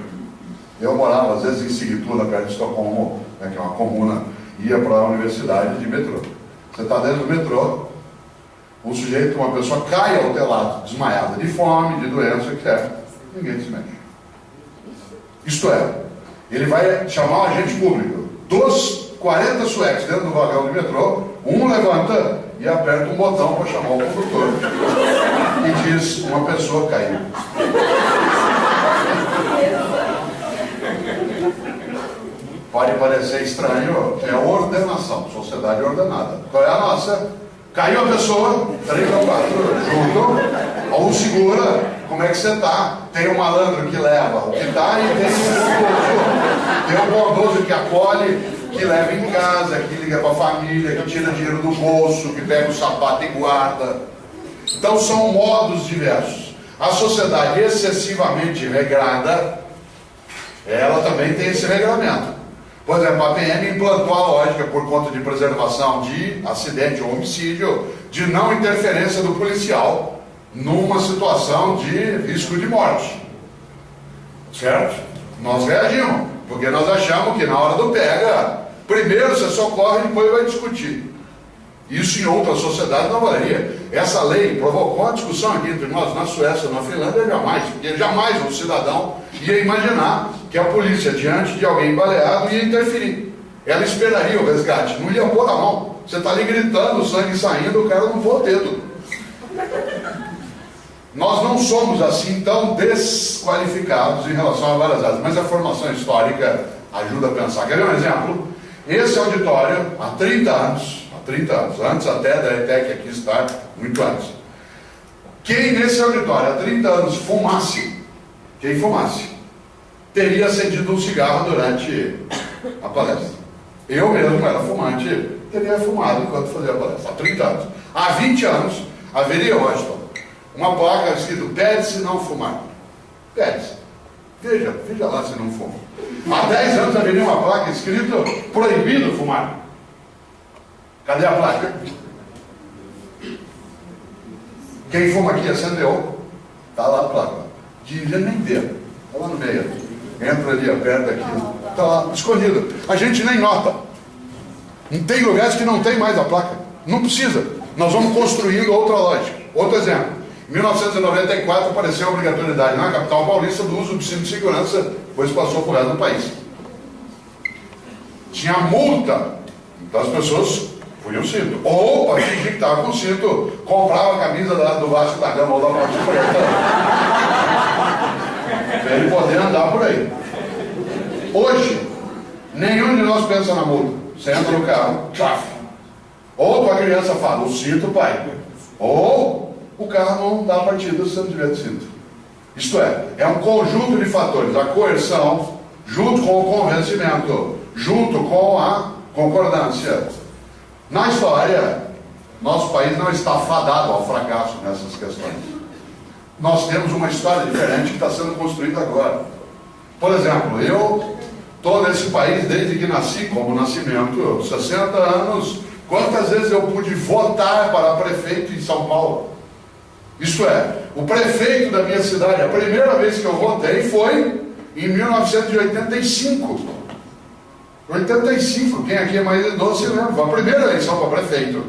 Eu morava às vezes em Sigtuna, perto de Estocolmo, né, que é uma comuna, ia para a universidade de metrô. Você está dentro do metrô, um sujeito, uma pessoa cai ao teu lado, desmaiada de fome, de doença, que é, ninguém se mexe. Isto é, ele vai chamar um agente público. Dos 40 suecos dentro do vagão de metrô, um levanta e aperta um botão para chamar o condutor e diz, uma pessoa caiu. Pode parecer estranho, é ordenação, sociedade ordenada. Qual é a nossa? Caiu a pessoa, 3 ou 4 junto, um segura, como é que você está? Tem um malandro que leva o que dá e tem um bondoso que acolhe, que leva em casa, que liga para a família, que tira dinheiro do bolso, que pega o sapato e guarda. Então são modos diversos. A sociedade excessivamente regrada, ela também tem esse regramento. Por exemplo, a PM implantou a lógica, por conta de preservação de acidente ou homicídio, de não interferência do policial numa situação de risco de morte. Certo? Nós reagimos, porque nós achamos que na hora do pega, primeiro você socorre e depois vai discutir. Isso em outras sociedades não valeria. Essa lei provocou uma discussão aqui entre nós, na Suécia, na Finlândia, jamais. Porque jamais um cidadão ia imaginar que a polícia, diante de alguém baleado, ia interferir. Ela esperaria o resgate, não ia pôr a mão. Você está ali gritando, o sangue saindo, o cara não pôr o dedo. Nós não somos assim tão desqualificados em relação a várias áreas, mas a formação histórica ajuda a pensar. Quer ver um exemplo? Esse auditório, há 30 anos, antes até da ETEC aqui estar, muito antes. Quem nesse auditório há 30 anos fumasse, teria acendido um cigarro durante a palestra. Eu mesmo era fumante, teria fumado enquanto fazia a palestra, há 30 anos. Há 20 anos, haveria, Washington, uma placa escrito, pede-se não fumar. Pede-se. Veja lá se não fuma. Há 10 anos haveria uma placa escrito, proibido fumar. Cadê a placa? Quem fuma aqui acendeu, está lá a placa. Devia nem ver, está lá no meio. Entra ali, aperta aqui, está lá, escondido. A gente nem nota. Não tem lugares que não tem mais a placa. Não precisa. Nós vamos construindo outra lógica. Outro exemplo. Em 1994 apareceu a obrigatoriedade na capital paulista do uso do cinto de segurança, depois passou por resto do país. tinha multa. Então as pessoas punham o cinto. Ou, para fingir que estava com o cinto, comprava a camisa do Vasco da Gama ou da Ponte Preta. Para ele poder andar por aí. Hoje, nenhum de nós pensa na multa. Você entra no carro, tchaf. Ou tua criança fala, o cinto, pai. Ou o carro não dá partida se você não tiver de cinto. Isto é um conjunto de fatores. A coerção, junto com o convencimento, junto com a concordância. Na história, nosso país não está fadado ao fracasso nessas questões. Nós temos uma história diferente que está sendo construída agora. Por exemplo, eu estou nesse país desde que nasci, como nascimento, 60 anos. Quantas vezes eu pude votar para prefeito em São Paulo? Isto é, o prefeito da minha cidade, a primeira vez que eu votei foi em 1985. 85, quem aqui é mais idoso se lembra, foi a primeira eleição para prefeito.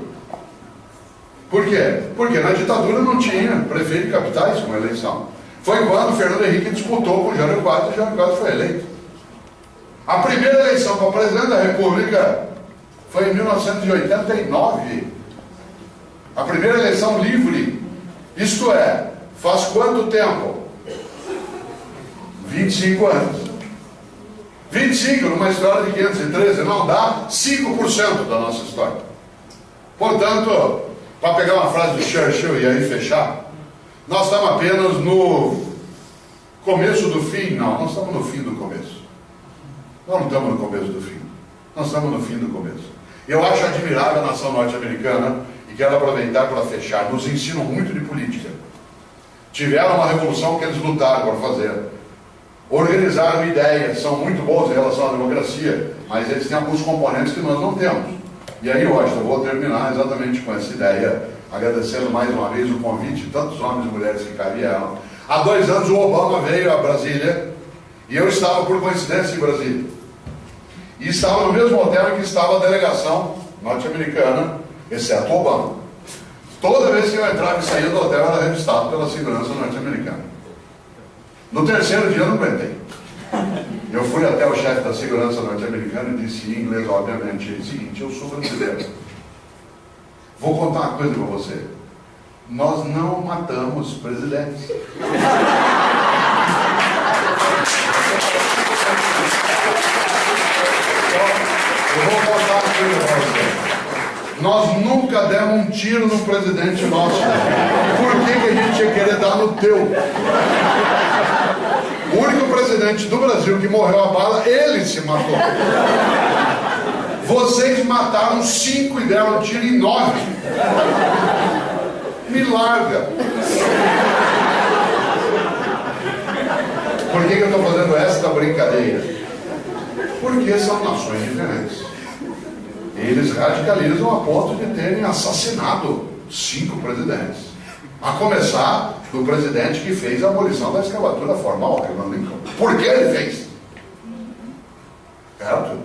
Por quê? Porque na ditadura não tinha prefeito de capitais com eleição. Foi quando Fernando Henrique disputou com Jânio Quadros e Jânio Quadros foi eleito. A primeira eleição para presidente da República foi em 1989. A primeira eleição livre. Isto é, faz quanto tempo? 25 anos. 25 numa história de 513 não dá 5% da nossa história. Portanto, para pegar uma frase de Churchill e aí fechar, nós estamos apenas no começo do fim. Não, nós estamos no fim do começo. Nós não estamos no começo do fim. Nós estamos no fim do começo. Eu acho admirável a nação norte-americana e quero aproveitar para fechar. Nos ensinam muito de política. Tiveram uma revolução que eles lutaram para fazer. Organizaram ideias, são muito boas em relação à democracia, mas eles têm alguns componentes que nós não temos. E aí, hoje, eu vou terminar exatamente com essa ideia, agradecendo mais uma vez o convite de tantos homens e mulheres que cá vieram. Há 2 anos o Obama veio a Brasília e eu estava, por coincidência, em Brasília. E estava no mesmo hotel em que estava a delegação norte-americana, exceto o Obama. Toda vez que eu entrava e saía do hotel, era revistado pela segurança norte-americana. No 3º dia eu não aguentei. Eu fui até o chefe da segurança norte-americana e disse em inglês, obviamente, o seguinte: eu sou brasileiro. Vou contar uma coisa para você. Nós não matamos presidentes. Eu vou contar uma coisa para você. Nós nunca demos um tiro no presidente nosso. Por que a gente ia querer dar no teu? O único presidente do Brasil que morreu a bala, ele se matou. Vocês mataram 5 e deram um tiro em 9. Me larga. Por que eu estou fazendo esta brincadeira? Porque são nações diferentes. Eles radicalizam a ponto de terem assassinado 5 presidentes. A começar do presidente que fez a abolição da escravatura formal, Abraham Lincoln. Por que ele fez? Certo?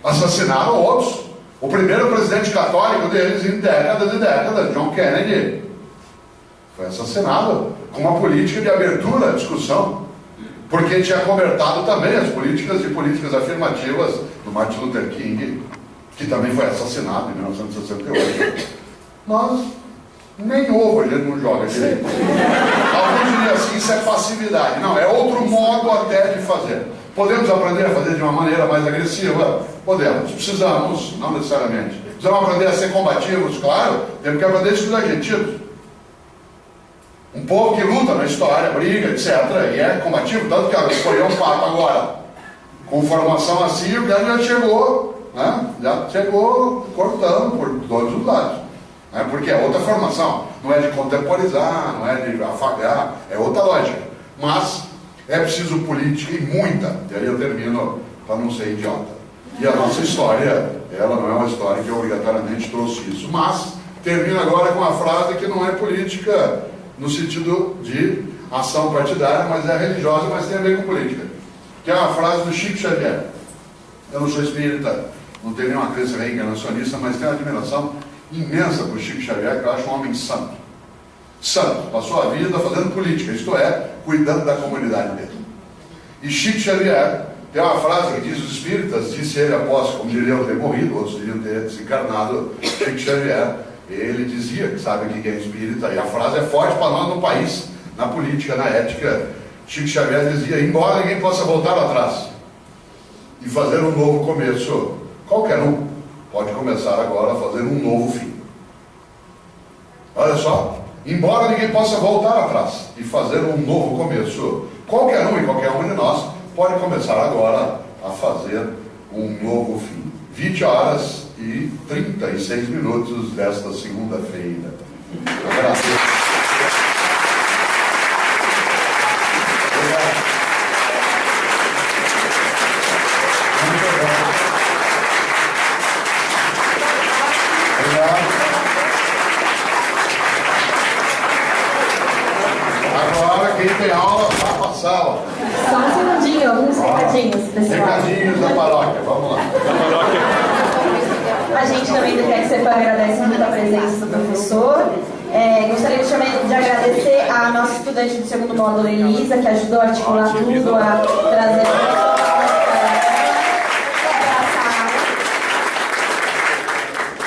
Assassinaram outros. O primeiro presidente católico deles em décadas e décadas, John Kennedy, foi assassinado com uma política de abertura à discussão, porque tinha cobertado também as políticas de políticas afirmativas do Martin Luther King, que também foi assassinado em 1968. Nós nem ovo a gente não joga direito. Alguém diria assim, isso é passividade. Não, é outro modo até de fazer. Podemos aprender a fazer de uma maneira mais agressiva? Podemos. Precisamos, não necessariamente. Precisamos aprender a ser combativos? Claro. Temos que aprender a estudar argentinos. Um povo que luta na história, briga, etc. E é combativo, tanto que escolheu um papa agora. Com formação assim, o cara já chegou, né? Já chegou cortando por todos os lados. Porque é outra formação, não é de contemporizar, não é de afagar, é outra lógica. Mas é preciso política e muita, e aí eu termino para não ser idiota. E a nossa história, ela não é uma história que obrigatoriamente trouxe isso. Mas termino agora com uma frase que não é política no sentido de ação partidária, mas é religiosa, mas tem a ver com política. Que é uma frase do Chico Xavier. Eu não sou espírita, não tenho nenhuma crença reencarnacionista, mas tenho uma admiração imensa por Chico Xavier, que eu acho um homem santo. Santo, passou a vida fazendo política, isto é, cuidando da comunidade dele. E Chico Xavier Tem uma frase que diz: os espíritas, disse ele após, como diriam, ter morrido, outros diriam ter desencarnado, Chico Xavier. Ele dizia que sabe o que é espírita, e a frase é forte para nós no país, na política, na ética. Chico Xavier dizia: embora ninguém possa voltar atrás e fazer um novo começo, qualquer um pode começar agora a fazer um novo fim. Olha só, embora ninguém possa voltar atrás e fazer um novo começo, qualquer um e qualquer um de nós pode começar agora a fazer um novo fim. 20h36 desta segunda-feira. Agradeço. Agora quem tem aula vai para a sala. Só um segundinho, alguns recadinhos, pessoal. Recadinhos da paróquia, vamos lá. A gente também do TEC agradece muito a presença do professor. Gostaria de agradecer a nossa estudante do segundo módulo, Elisa, que ajudou a articular tudo, a trazer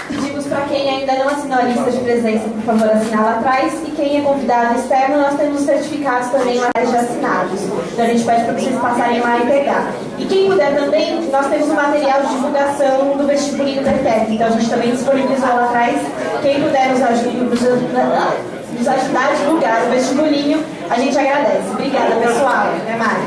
pedimos para quem ainda não assinou a lista de presença, por favor, assinar lá atrás. E quem é convidado externo, nós temos os certificados também lá já assinados. Então a gente pede para vocês passarem lá e pegar. E quem puder também, nós temos um material de divulgação do vestibulinho da ETEC. Então a gente também disponibilizou lá atrás. Quem puder nos ajudar a divulgar o vestibulinho, a gente agradece. Obrigada, pessoal. Até mais.